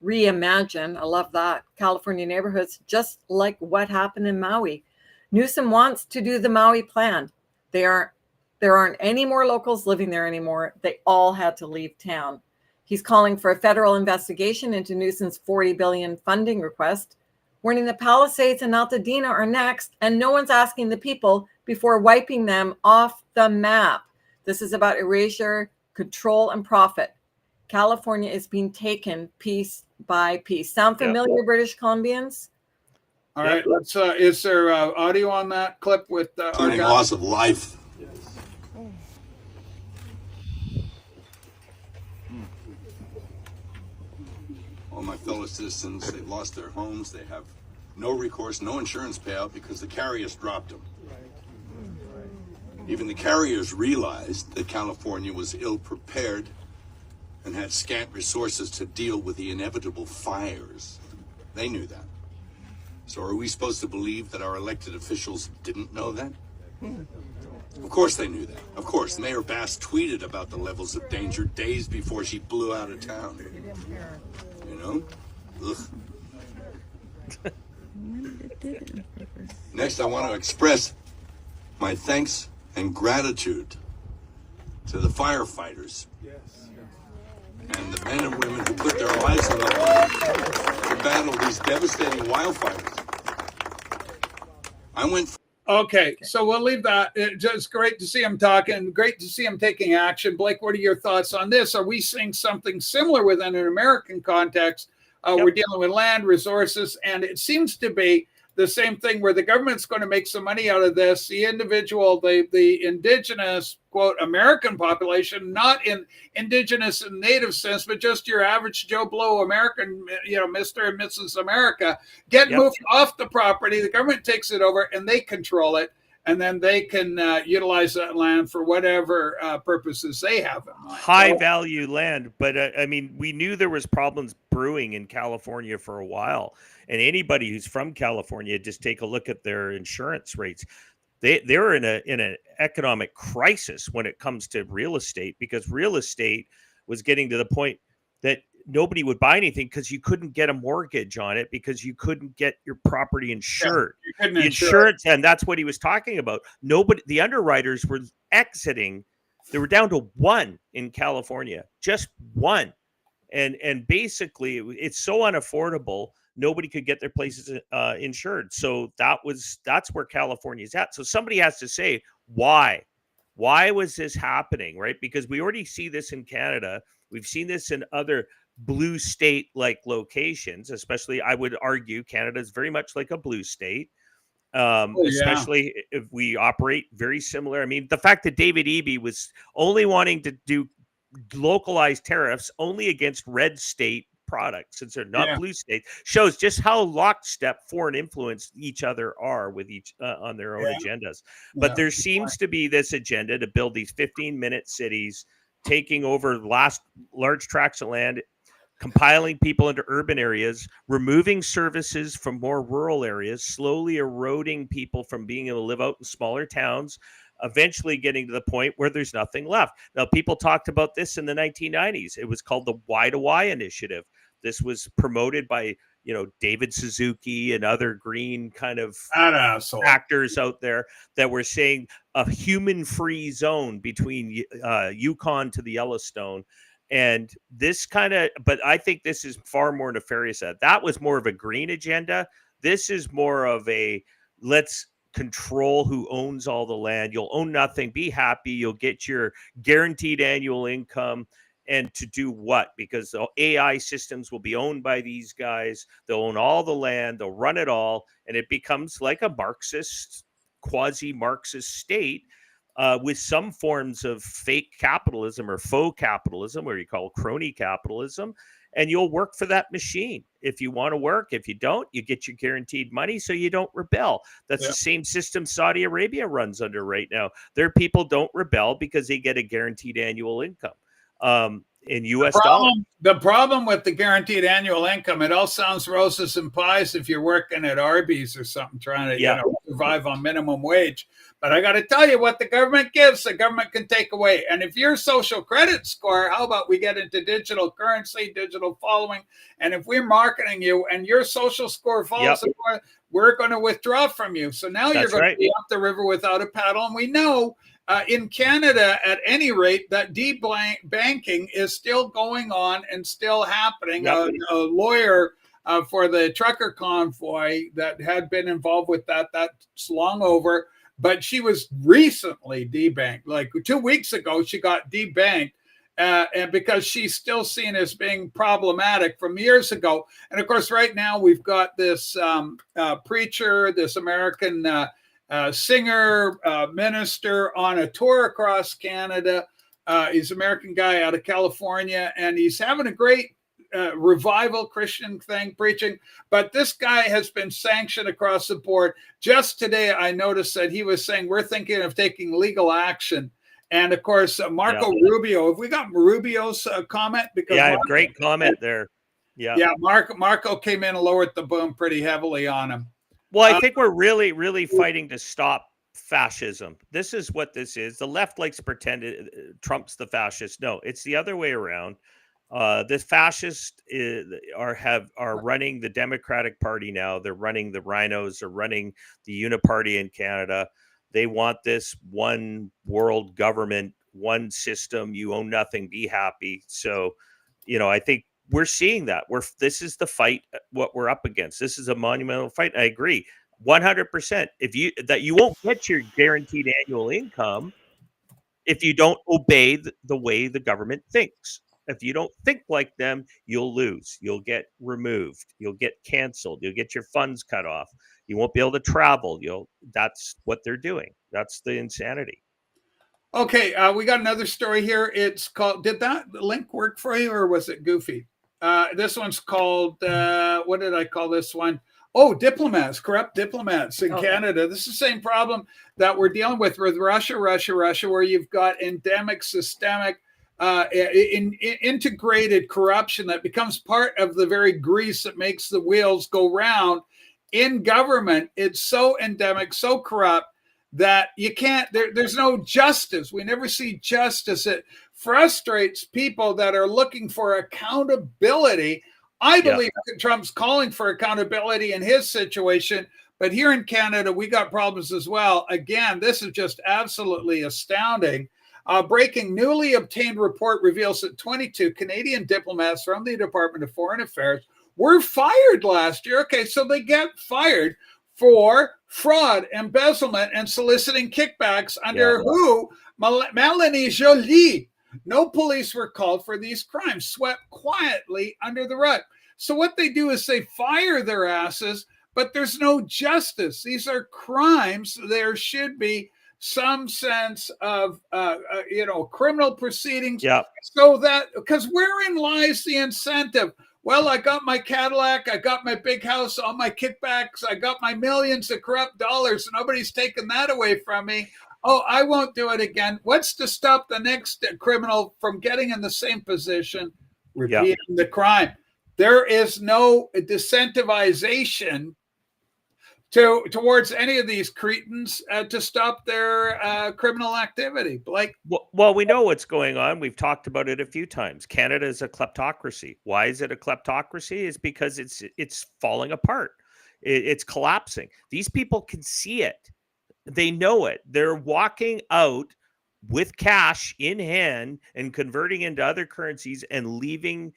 Reimagine, I love that, California neighborhoods, just like what happened in Maui. Newsom wants to do the Maui plan. There aren't any more locals living there anymore. They all had to leave town. He's calling for a federal investigation into Newsom's $40 billion funding request, warning the Palisades and Altadena are next, and no one's asking the people before wiping them off the map. This is about erasure, control, and profit. California is being taken piece by piece. Sound familiar, British Columbians? All right, let's. Is there audio on that clip with our guy? Loss of life. All my fellow citizens, they've lost their homes. They have no recourse, no insurance payout because the carriers dropped them. Even the carriers realized that California was ill-prepared and had scant resources to deal with the inevitable fires. They knew that. So are we supposed to believe that our elected officials didn't know that? Of course they knew that. Of course, Mayor Bass tweeted about the levels of danger days before she blew out of town. You know? Ugh. Next, I want to express my thanks and gratitude to the firefighters and the men and women who put their lives on the line to battle these devastating wildfires. I went. Okay, so we'll leave that. It's just great to see him talking. Great to see him taking action. Blake, what are your thoughts on this? Are we seeing something similar within an American context? We're dealing with land, resources, and it seems to be the same thing where the government's going to make some money out of this. The individual, the indigenous, quote, American population, not in indigenous and native sense, but just your average Joe Blow American, Mr. and Mrs. America, get moved off the property. The government takes it over and they control it. And then they can utilize that land for whatever purposes they have in mind. High value land. But I mean, we knew there was problems brewing in California for a while. And anybody who's from California, just take a look at their insurance rates. They're in an economic crisis when it comes to real estate, because real estate was getting to the point that nobody would buy anything because you couldn't get a mortgage on it, because you couldn't get your property insured. Yeah, the insurance, and that's what he was talking about. The underwriters were exiting. They were down to one in California, just one. And basically it's so unaffordable, nobody could get their places insured. So that's where California's at. So somebody has to say, why was this happening, right? Because we already see this in Canada. We've seen this in other blue state like locations, especially I would argue Canada is very much like a blue state. Especially if we operate very similar. I mean, the fact that David Eby was only wanting to do localized tariffs only against red state products, since they're not blue state, shows just how lockstep foreign influence each other are with each on their own agendas. But there seems to be this agenda to build these 15-minute cities, taking over large tracts of land, compiling people into urban areas, removing services from more rural areas, slowly eroding people from being able to live out in smaller towns, eventually getting to the point where there's nothing left. Now, people talked about this in the 1990s. It was called the Y to Y initiative. This was promoted by, David Suzuki and other green kind of actors out there that were saying a human-free zone between Yukon to the Yellowstone. And this but I think this is far more nefarious. That was more of a green agenda. This is more of a let's control who owns all the land. You'll own nothing. Be happy. You'll get your guaranteed annual income. And to do what? Because the AI systems will be owned by these guys. They'll own all the land. They'll run it all. And it becomes like a Marxist, quasi-Marxist state. With some forms of fake capitalism or faux capitalism, or you call crony capitalism, and you'll work for that machine. If you want to work, if you don't, you get your guaranteed money so you don't rebel. That's the same system Saudi Arabia runs under right now. Their people don't rebel because they get a guaranteed annual income. In U.S. dollars. The problem with the guaranteed annual income, it all sounds roses and pies if you're working at Arby's or something, trying to survive on minimum wage. But I got to tell you, what the government gives, the government can take away. And if your social credit score, how about we get into digital currency, digital following, and if we're marketing you and your social score falls, we're going to withdraw from you. So now you're going to be up the river without a paddle. And we know in Canada, at any rate, that debanking is still going on and still happening. A lawyer for the trucker convoy that had been involved with that's long over, but she was recently debanked. Like 2 weeks ago, she got debanked. And because she's still seen as being problematic from years ago. And of course, right now we've got this preacher, this American singer, minister on a tour across Canada. He's an American guy out of California, and he's having a great revival Christian thing preaching. But this guy has been sanctioned across the board. Just today, I noticed that he was saying, we're thinking of taking legal action. And of course, Marco Rubio, have we got Rubio's comment? Because great comment there. Marco came in and lowered the boom pretty heavily on him. Well, I think we're really, really fighting to stop fascism. This is what this is. The left likes to pretend Trump's the fascist. No, it's the other way around. The fascists are running the Democratic Party now. They're running the Rhinos. They're running the Uniparty in Canada. They want this one world government, one system. You own nothing. Be happy. So I think we're seeing that. This is the fight, what we're up against. This is a monumental fight. I agree 100%. You won't get your guaranteed annual income if you don't obey the way the government thinks. If you don't think like them, you'll lose. You'll get removed. You'll get canceled. You'll get your funds cut off. You won't be able to travel. That's what they're doing. That's the insanity. Okay, we got another story here. It's called, did that link work for you or was it goofy? This one's called, what did I call this one? Oh, diplomats, corrupt diplomats in Canada. This is the same problem that we're dealing with Russia, where you've got endemic, systemic, integrated corruption that becomes part of the very grease that makes the wheels go round in government. It's so endemic, so corrupt that you can't, there's no justice. We never see justice. It frustrates people that are looking for accountability. I believe Trump's calling for accountability in his situation, but here in Canada, we got problems as well. Again, this is just absolutely astounding. Breaking newly obtained report reveals that 22 Canadian diplomats from the Department of Foreign Affairs were fired last year. Okay, so they get fired for fraud, embezzlement, and soliciting kickbacks under who? Melanie Joly. No police were called for these crimes, swept quietly under the rug. So what they do is they fire their asses, but there's no justice. These are crimes. There should be some sense of, criminal proceedings. Yeah. So that, because wherein lies the incentive? Well, I got my Cadillac, I got my big house, all my kickbacks, I got my millions of corrupt dollars. Nobody's taken that away from me. Oh, I won't do it again. What's to stop the next criminal from getting in the same position, repeating the crime? There is no disincentivization towards any of these cretins to stop their criminal activity. Well, we know what's going on. We've talked about it a few times. Canada is a kleptocracy. Why is it a kleptocracy? It's because it's falling apart. It's collapsing. These people can see it. They know it. They're walking out with cash in hand and converting into other currencies and leaving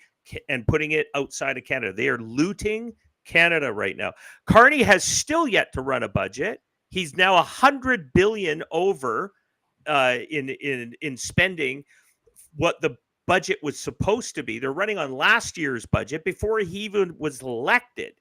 and putting it outside of Canada. They are looting Canada right now. Carney has still yet to run a budget. He's now $100 billion over in spending what the budget was supposed to be. They're running on last year's budget before he even was elected.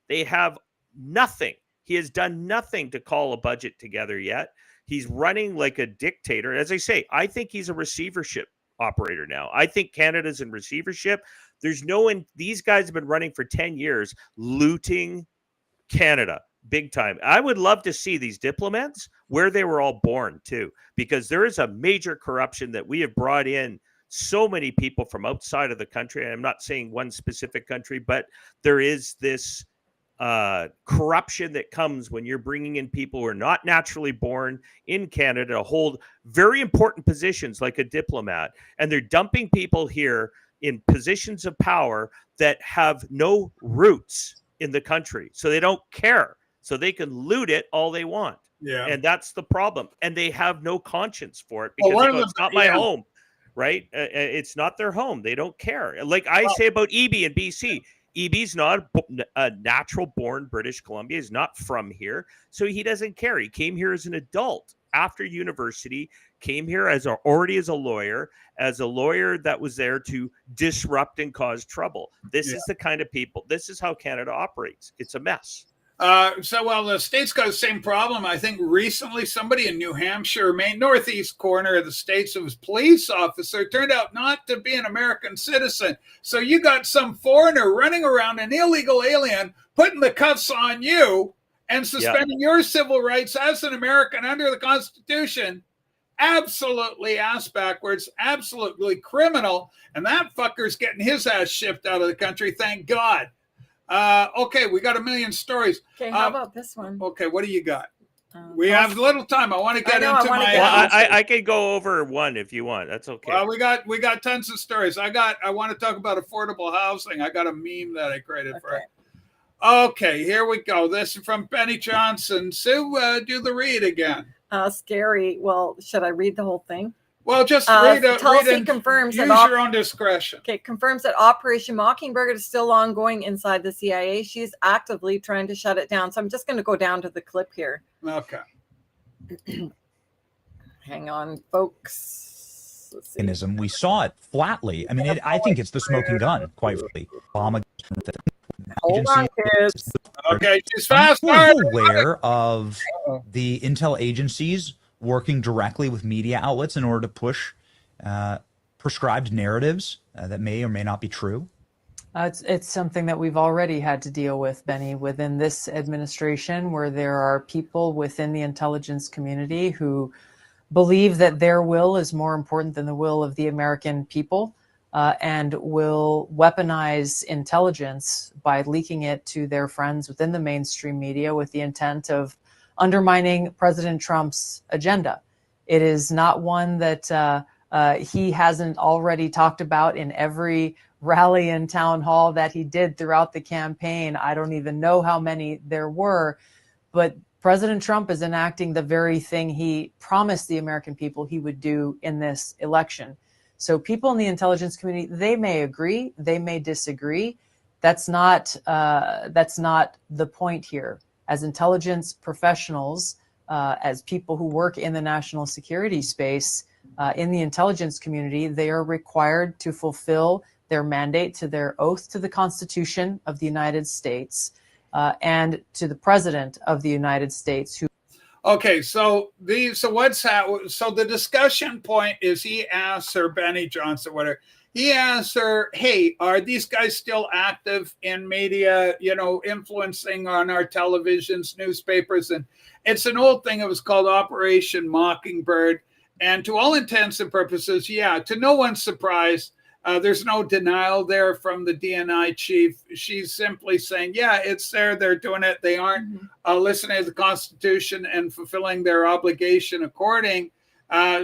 They have nothing. He has done nothing to call a budget together yet. He's running like a dictator. As I say, I think he's a receivership operator now. I think Canada's in receivership. These guys have been running for 10 years, looting Canada big time. I would love to see these diplomats where they were all born too, because there is a major corruption that we have brought in so many people from outside of the country. And I'm not saying one specific country, but there is this corruption that comes when you're bringing in people who are not naturally born in Canada to hold very important positions like a diplomat. And they're dumping people here in positions of power that have no roots in the country. So they don't care. So they can loot it all they want. Yeah. And that's the problem. And they have no conscience for it because it's not my home, right? It's not their home. They don't care. Like I say about EB in BC, EB's not a natural born British Columbia. He's not from here. So he doesn't care. He came here as an adult after university, came here already as a lawyer that was there to disrupt and cause trouble. This is the kind of people. This is how Canada operates. It's a mess. The state's got the same problem. I think recently somebody in New Hampshire, Maine, northeast corner of the state's was police officer turned out not to be an American citizen. So you got some foreigner running around, an illegal alien, putting the cuffs on you and suspending your civil rights as an American under the Constitution. Absolutely ass backwards, absolutely criminal. And that fucker's getting his ass shipped out of the country. Thank God. Okay, we got a million stories. Okay, how about this one? Okay, what do you got? We have little time. I want to get into I could go over one if you want. That's okay. Well, we got tons of stories. I want to talk about affordable housing. I got a meme that I created for it. Okay, here we go. This is from Benny Johnson. Sue, do the read again. Scary. Well, should I read the whole thing? Well, just read Tulsi confirms use your own discretion. Okay, confirms that Operation Mockingbird is still ongoing inside the CIA. She's actively trying to shut it down. So I'm just going to go down to the clip here. Okay. Hang on, folks. We saw it flatly. I mean, I think it's the smoking gun, quite frankly. Obama. Hold on, kids. Okay, she's fast. I'm aware of the intel agencies working directly with media outlets in order to push prescribed narratives that may or may not be true. It's something that we've already had to deal with, Benny, within this administration, where there are people within the intelligence community who believe that their will is more important than the will of the American people, and will weaponize intelligence by leaking it to their friends within the mainstream media with the intent of undermining President Trump's agenda. It is not one that he hasn't already talked about in every rally and town hall that he did throughout the campaign. I don't even know how many there were, but President Trump is enacting the very thing he promised the American people he would do in this election. So people in the intelligence community, they may agree, they may disagree. That's not the point here. As intelligence professionals, as people who work in the national security space, in the intelligence community, they are required to fulfill their mandate to their oath to the Constitution of the United States and to the President of the United States. Okay, so what's that? So the discussion point is he asks her, Benny Johnson, whatever. He asks her, hey, are these guys still active in media, influencing on our televisions, newspapers? And it's an old thing. It was called Operation Mockingbird. And to all intents and purposes, yeah, to no one's surprise, there's no denial there from the DNI chief. She's simply saying, yeah, it's there. They're doing it. They aren't listening to the Constitution and fulfilling their obligation according.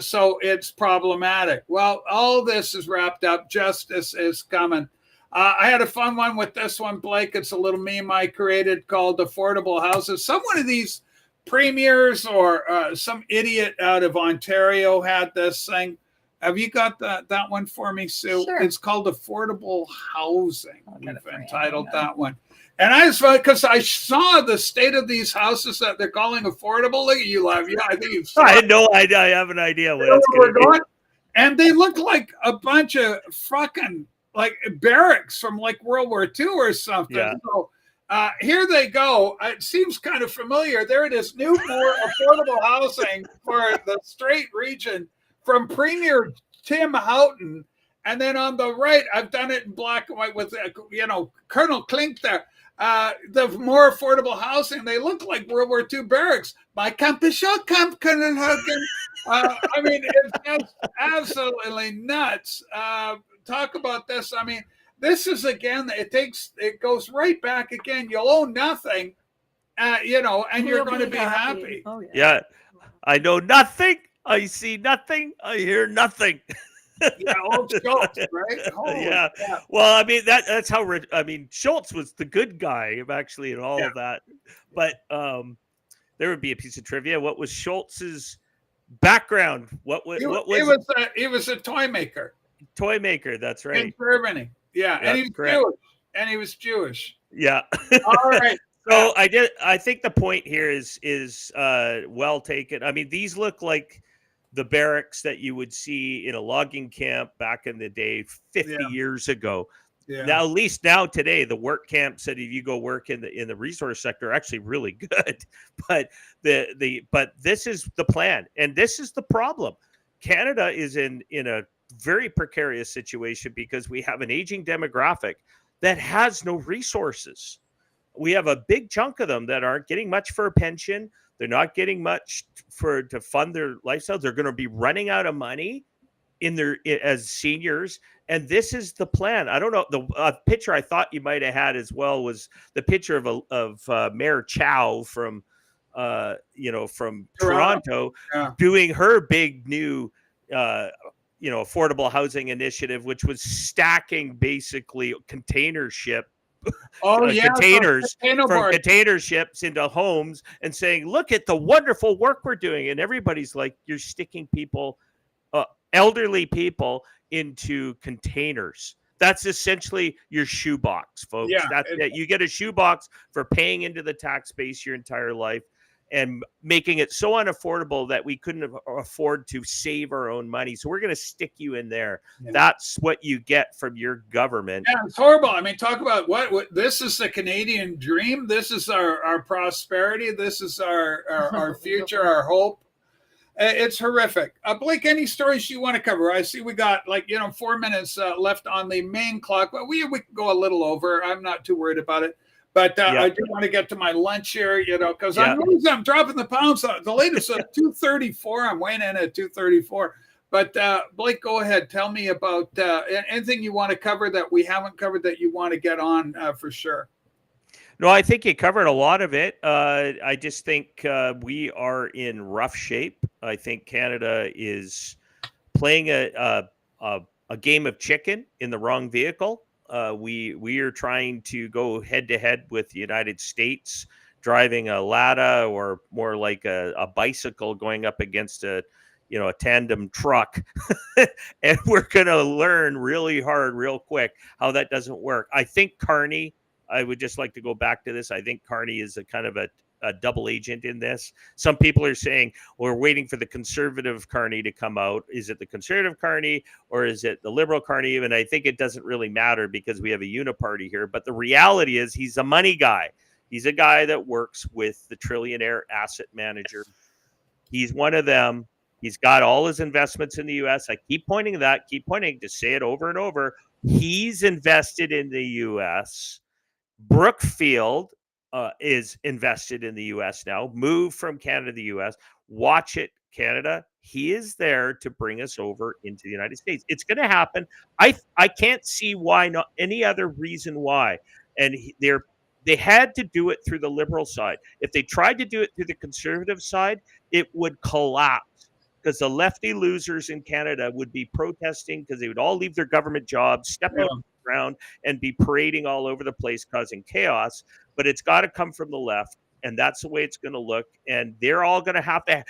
So it's problematic. Well, all this is wrapped up. Justice is coming. I had a fun one with this one, Blake. It's a little meme I created called Affordable Houses. Some one of these premiers or some idiot out of Ontario had this thing. Have you got that one for me, Sue? Sure. It's called Affordable Housing. We've entitled that one. And I was because I saw the state of these houses that they're calling affordable. Look at you, Live. Yeah, I think you've. I had no idea. I have an idea what it's going to be. And they look like a bunch of fucking like barracks from like World War II or something. Yeah. So here they go. It seems kind of familiar. There it is. New, more affordable housing for the Strait region from Premier Tim Houghton. And then on the right, I've done it in black and white with, Colonel Klink there. The more affordable housing, they look like World War II barracks. My camp is your camp, Colonel Hogan. I mean, it's just absolutely nuts. Talk about this. I mean, this is, again, it goes right back again. You'll own nothing, and you're going to be happy. Oh, Yeah. I know nothing. I see nothing. I hear nothing. Yeah, old Schultz, right? Yeah. Well, I mean that's how. Schultz was the good guy, actually, in all of that. But there would be a piece of trivia. What was Schultz's background? He was a toy maker. Toy maker. That's right. In Germany. Yeah, and he was Jewish. And he was Jewish. Yeah. All right. So I think the point here is well taken. I mean, these look like the barracks that you would see in a logging camp back in the day 50 years ago. Yeah. Now, at least today, the work camps that if you go work in the resource sector are actually really good. But but this is the plan, and this is the problem. Canada is in a very precarious situation because we have an aging demographic that has no resources. We have a big chunk of them that aren't getting much for a pension. They're not getting much to fund their lifestyles. They're going to be running out of money as seniors. And this is the plan. I don't know. The picture I thought you might have had as well was the picture of Mayor Chow from Toronto doing her big new, affordable housing initiative, which was stacking basically container ships into homes and saying, look at the wonderful work we're doing. And everybody's like, you're sticking people elderly people into containers. That's essentially your shoebox, folks. Yeah, That's it. You get a shoebox for paying into the tax base your entire life and making it so unaffordable that we couldn't afford to save our own money. So we're going to stick you in there. Yeah. That's what you get from your government. Yeah, it's horrible. I mean, talk about what this is the Canadian dream. This is our prosperity. This is our future, our hope. It's horrific. Blake, any stories you want to cover? I see we got 4 minutes left on the main clock, but we can go a little over. I'm not too worried about it. But I do want to get to my lunch here, because I'm dropping the pounds. The latest 234. I'm weighing in at 234. But Blake, go ahead. Tell me about anything you want to cover that we haven't covered that you want to get on for sure. No, I think you covered a lot of it. I just think we are in rough shape. I think Canada is playing a game of chicken in the wrong vehicle. We are trying to go head to head with the United States, driving a Lada or more like a bicycle going up against a tandem truck. And we're going to learn really hard, real quick, how that doesn't work. I think Carney, I would just like to go back to this. I think Carney is a kind of a double agent in this. Some people are saying, well, we're waiting for the conservative Carney to come out. Is it the conservative Carney or is it the liberal Carney? And I think it doesn't really matter because we have a uniparty here. But the reality is he's a money guy. He's a guy that works with the trillionaire asset manager. He's one of them. He's got all his investments in the U.S. I keep pointing to say it over and over. He's invested in the U.S. Brookfield is invested in the U.S. now. Move from Canada to the U.S. Watch it, Canada. He is there to bring us over into the United States. It's going to happen. I can't see why not any other reason why. And they had to do it through the liberal side. If they tried to do it through the conservative side, it would collapse because the lefty losers in Canada would be protesting because they would all leave their government jobs, step out ground and be parading all over the place causing chaos. But it's got to come from the left, and that's the way it's going to look. And they're all going to have to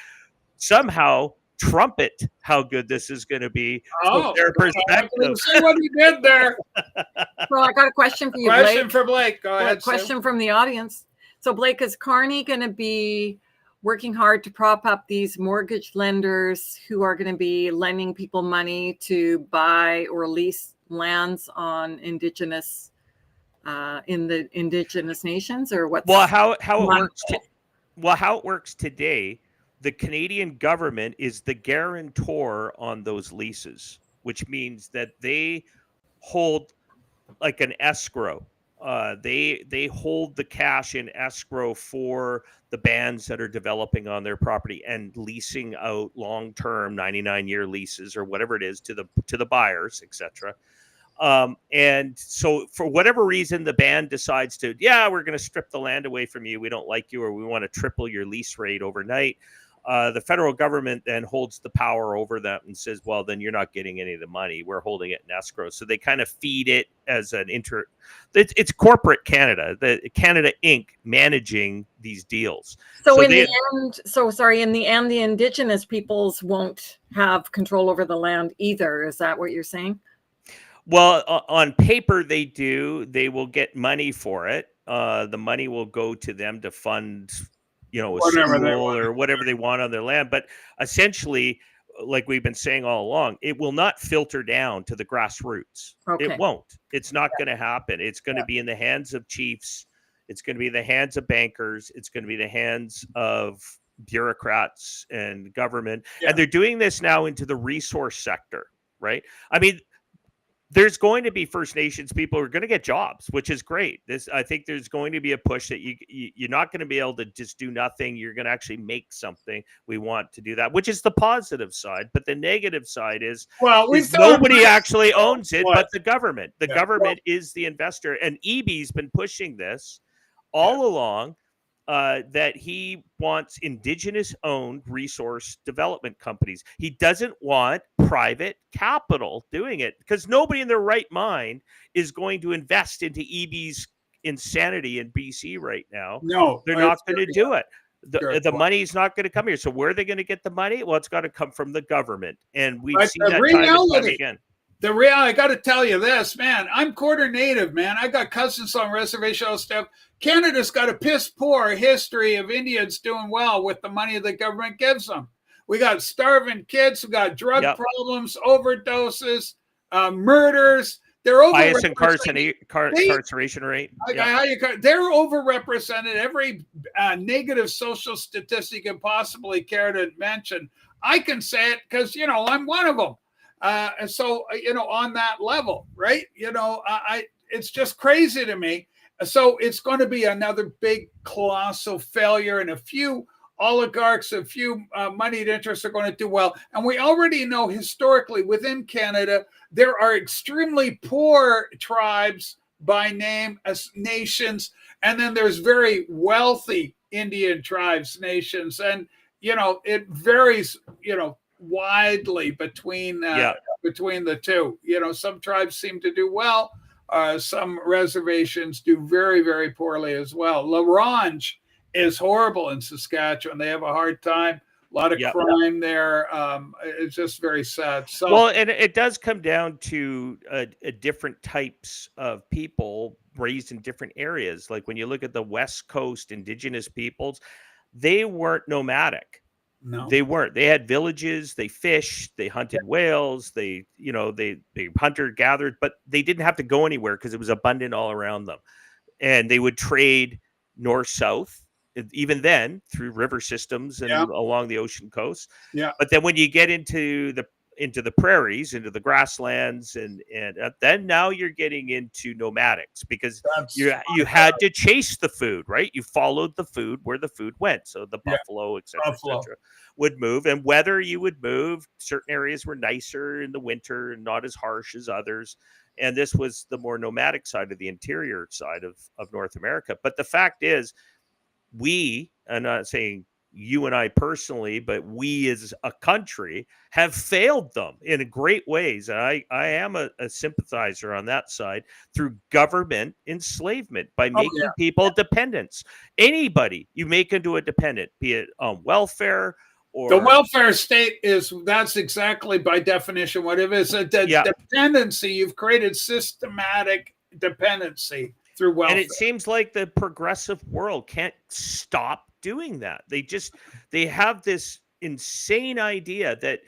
somehow trumpet how good this is going to be from their perspective. See what he did there. Well, I got a question for you, Blake. Question for Blake. Go ahead. Question from the audience. So, Blake, is Carney going to be working hard to prop up these mortgage lenders who are going to be lending people money to buy or lease lands on Indigenous in the Indigenous nations, or what? Well, how it works today, the Canadian government is the guarantor on those leases, which means that they hold like an escrow. They hold the cash in escrow for the bands that are developing on their property and leasing out long-term 99-year leases or whatever it is to the buyers, etc. And so for whatever reason, the band decides to, we're going to strip the land away from you. We don't like you, or we want to triple your lease rate overnight. The federal government then holds the power over that and says, well, then you're not getting any of the money. We're holding it in escrow. So they kind of feed it as it's corporate Canada, the Canada Inc. managing these deals. So in the end, the Indigenous peoples won't have control over the land either. Is that what you're saying? Well, on paper, they do. They will get money for it. The money will go to them to fund a school or whatever they want on their land. But essentially, like we've been saying all along, it will not filter down to the grassroots. Okay. It won't. It's not going to happen. It's going to be in the hands of chiefs. It's going to be in the hands of bankers. It's going to be in the hands of bureaucrats and government. And they're doing this now into the resource sector, right? I mean, there's going to be First Nations people who are going to get jobs, which is great. I think there's going to be a push that you're not going to be able to just do nothing. You're going to actually make something. We want to do that, which is the positive side. But the negative side is nobody actually owns it but the government. The government is the investor. And EB's been pushing this all along. That he wants Indigenous-owned resource development companies. He doesn't want private capital doing it because nobody in their right mind is going to invest into EB's insanity in BC right now. No, they're not going to do it. The money's not going to come here. So where are they going to get the money? Well, it's got to come from the government, and we've seen that time and time again. I got to tell you this, man. I'm quarter native, man. I got cousins on reservation, all stuff. Canada's got a piss poor history of Indians doing well with the money the government gives them. We got starving kids. We got drug problems, overdoses, murders. They're highest incarceration rate. They're overrepresented. Every negative social statistic you can possibly care to mention. I can say it because, I'm one of them. And so, on that level, right? It's just crazy to me. So it's going to be another big colossal failure, and a few oligarchs, a few moneyed interests are going to do well. And we already know historically within Canada, there are extremely poor tribes by name as nations. And then there's very wealthy Indian tribes, nations. And, it varies, widely between the two. Some tribes seem to do well. Some reservations do very, very poorly as well. La Ronge is horrible in Saskatchewan. They have a hard time. A lot of crime there. It's just very sad. So, well, and it does come down to different types of people raised in different areas. Like when you look at the West Coast Indigenous peoples, they weren't nomadic. No, they weren't. They had villages. They fished. They hunted whales. They hunter gathered, but they didn't have to go anywhere because it was abundant all around them, and they would trade north south. Even then, through river systems and along the ocean coast. Yeah. But then when you get into the prairies, into the grasslands, and then now you're getting into nomadics, because you had to chase the food, right? You followed the food where the food went. So the buffalo, et cetera, would move, and whether you would move, certain areas were nicer in the winter and not as harsh as others. And this was the more nomadic side of the interior side of North America. But the fact is, I'm not saying you and I personally, but we as a country have failed them in great ways. And I am a sympathizer on that side through government enslavement by making people dependents. Anybody you make into a dependent, be it on welfare or... The welfare state that's exactly by definition what it is. Dependency. You've created systematic dependency. And it seems like the progressive world can't stop doing that. They have this insane idea that,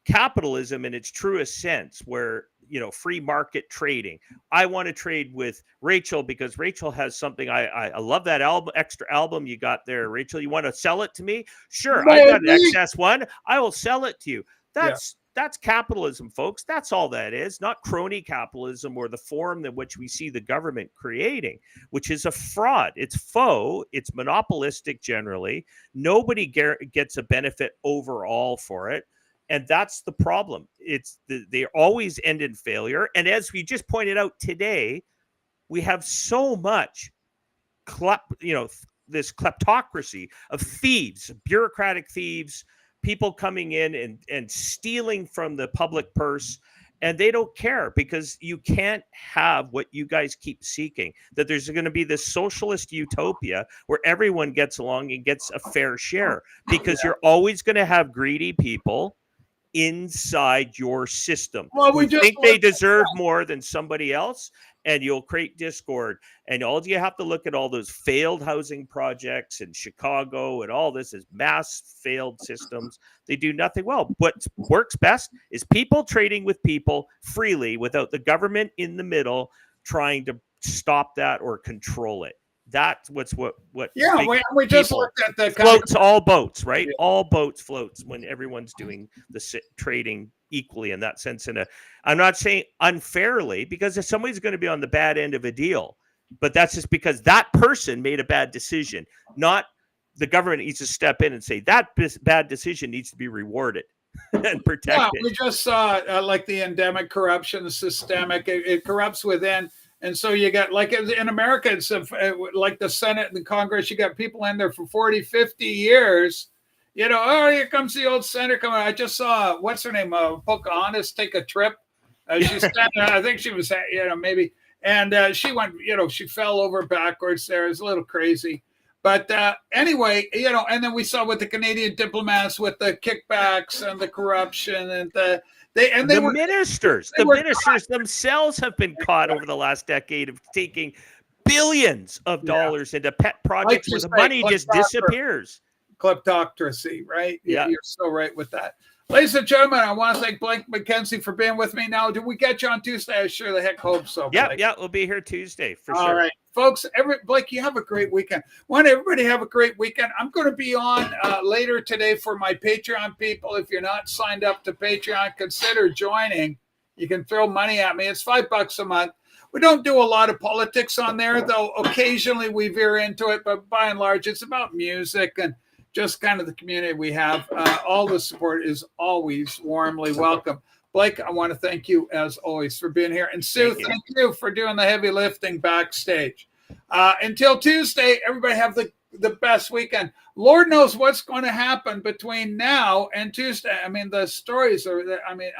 capitalism in its truest sense, where, free market trading. I want to trade with Rachel because Rachel has something. I love that extra album you got there, Rachel. You want to sell it to me? Sure. I got an excess one. I will sell it to you. That's capitalism, folks. That's all that is, not crony capitalism or the form in which we see the government creating, which is a fraud. It's faux. It's monopolistic generally. Nobody gets a benefit overall for it. And that's the problem. They always end in failure. And as we just pointed out today, we have so much this kleptocracy of thieves, bureaucratic thieves, people coming in and stealing from the public purse, and they don't care, because you can't have what you guys keep seeking, that there's going to be this socialist utopia where everyone gets along and gets a fair share, because you're always going to have greedy people inside your system who think they deserve more than somebody else, and you'll create discord. And all you have to look at all those failed housing projects in Chicago and all this is mass failed systems. They do nothing well. What works best is people trading with people freely without the government in the middle trying to stop that or control it. That's what we just looked at the floats all boats, right? All boats floats when everyone's doing the trading equally in that sense. I'm not saying unfairly, because if somebody's going to be on the bad end of a deal, but that's just because that person made a bad decision. Not the government needs to step in and say that bad decision needs to be rewarded and protected. We just saw like the endemic corruption, systemic. It corrupts within. And so you got, like in America, it's like the Senate and the Congress, you got people in there for 40, 50 years. Here comes the old senator coming. I just saw, what's her name? Pocahontas take a trip. She's standing, I think she was, maybe. And she went, she fell over backwards there. It's a little crazy. But anyway, and then we saw with the Canadian diplomats with the kickbacks and the corruption and the ministers themselves have been caught over the last decade of taking billions of dollars into pet projects where the money just disappears. Kleptocracy, right? Yeah. You're so right with that. Ladies and gentlemen, I want to thank Blake McKenzie for being with me. Now, did we get you on Tuesday? I sure the heck hope so. Blake. Yeah, we'll be here Tuesday for sure. All right, folks. Blake, you have a great weekend. Want everybody to have a great weekend. I'm going to be on later today for my Patreon people. If you're not signed up to Patreon, consider joining. You can throw money at me. It's $5 a month. We don't do a lot of politics on there, though. Occasionally we veer into it, but by and large, it's about music and just kind of the community we have. All the support is always warmly welcome. Blake, I want to thank you as always for being here. And Sue, thank you for doing the heavy lifting backstage. Until Tuesday, everybody have the best weekend. Lord knows what's going to happen between now and Tuesday. I mean, the stories are,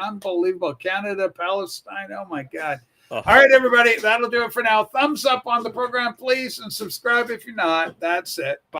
unbelievable. Canada, Palestine, oh my God. All right, everybody, that'll do it for now. Thumbs up on the program, please, and subscribe if you're not. That's it. Bye.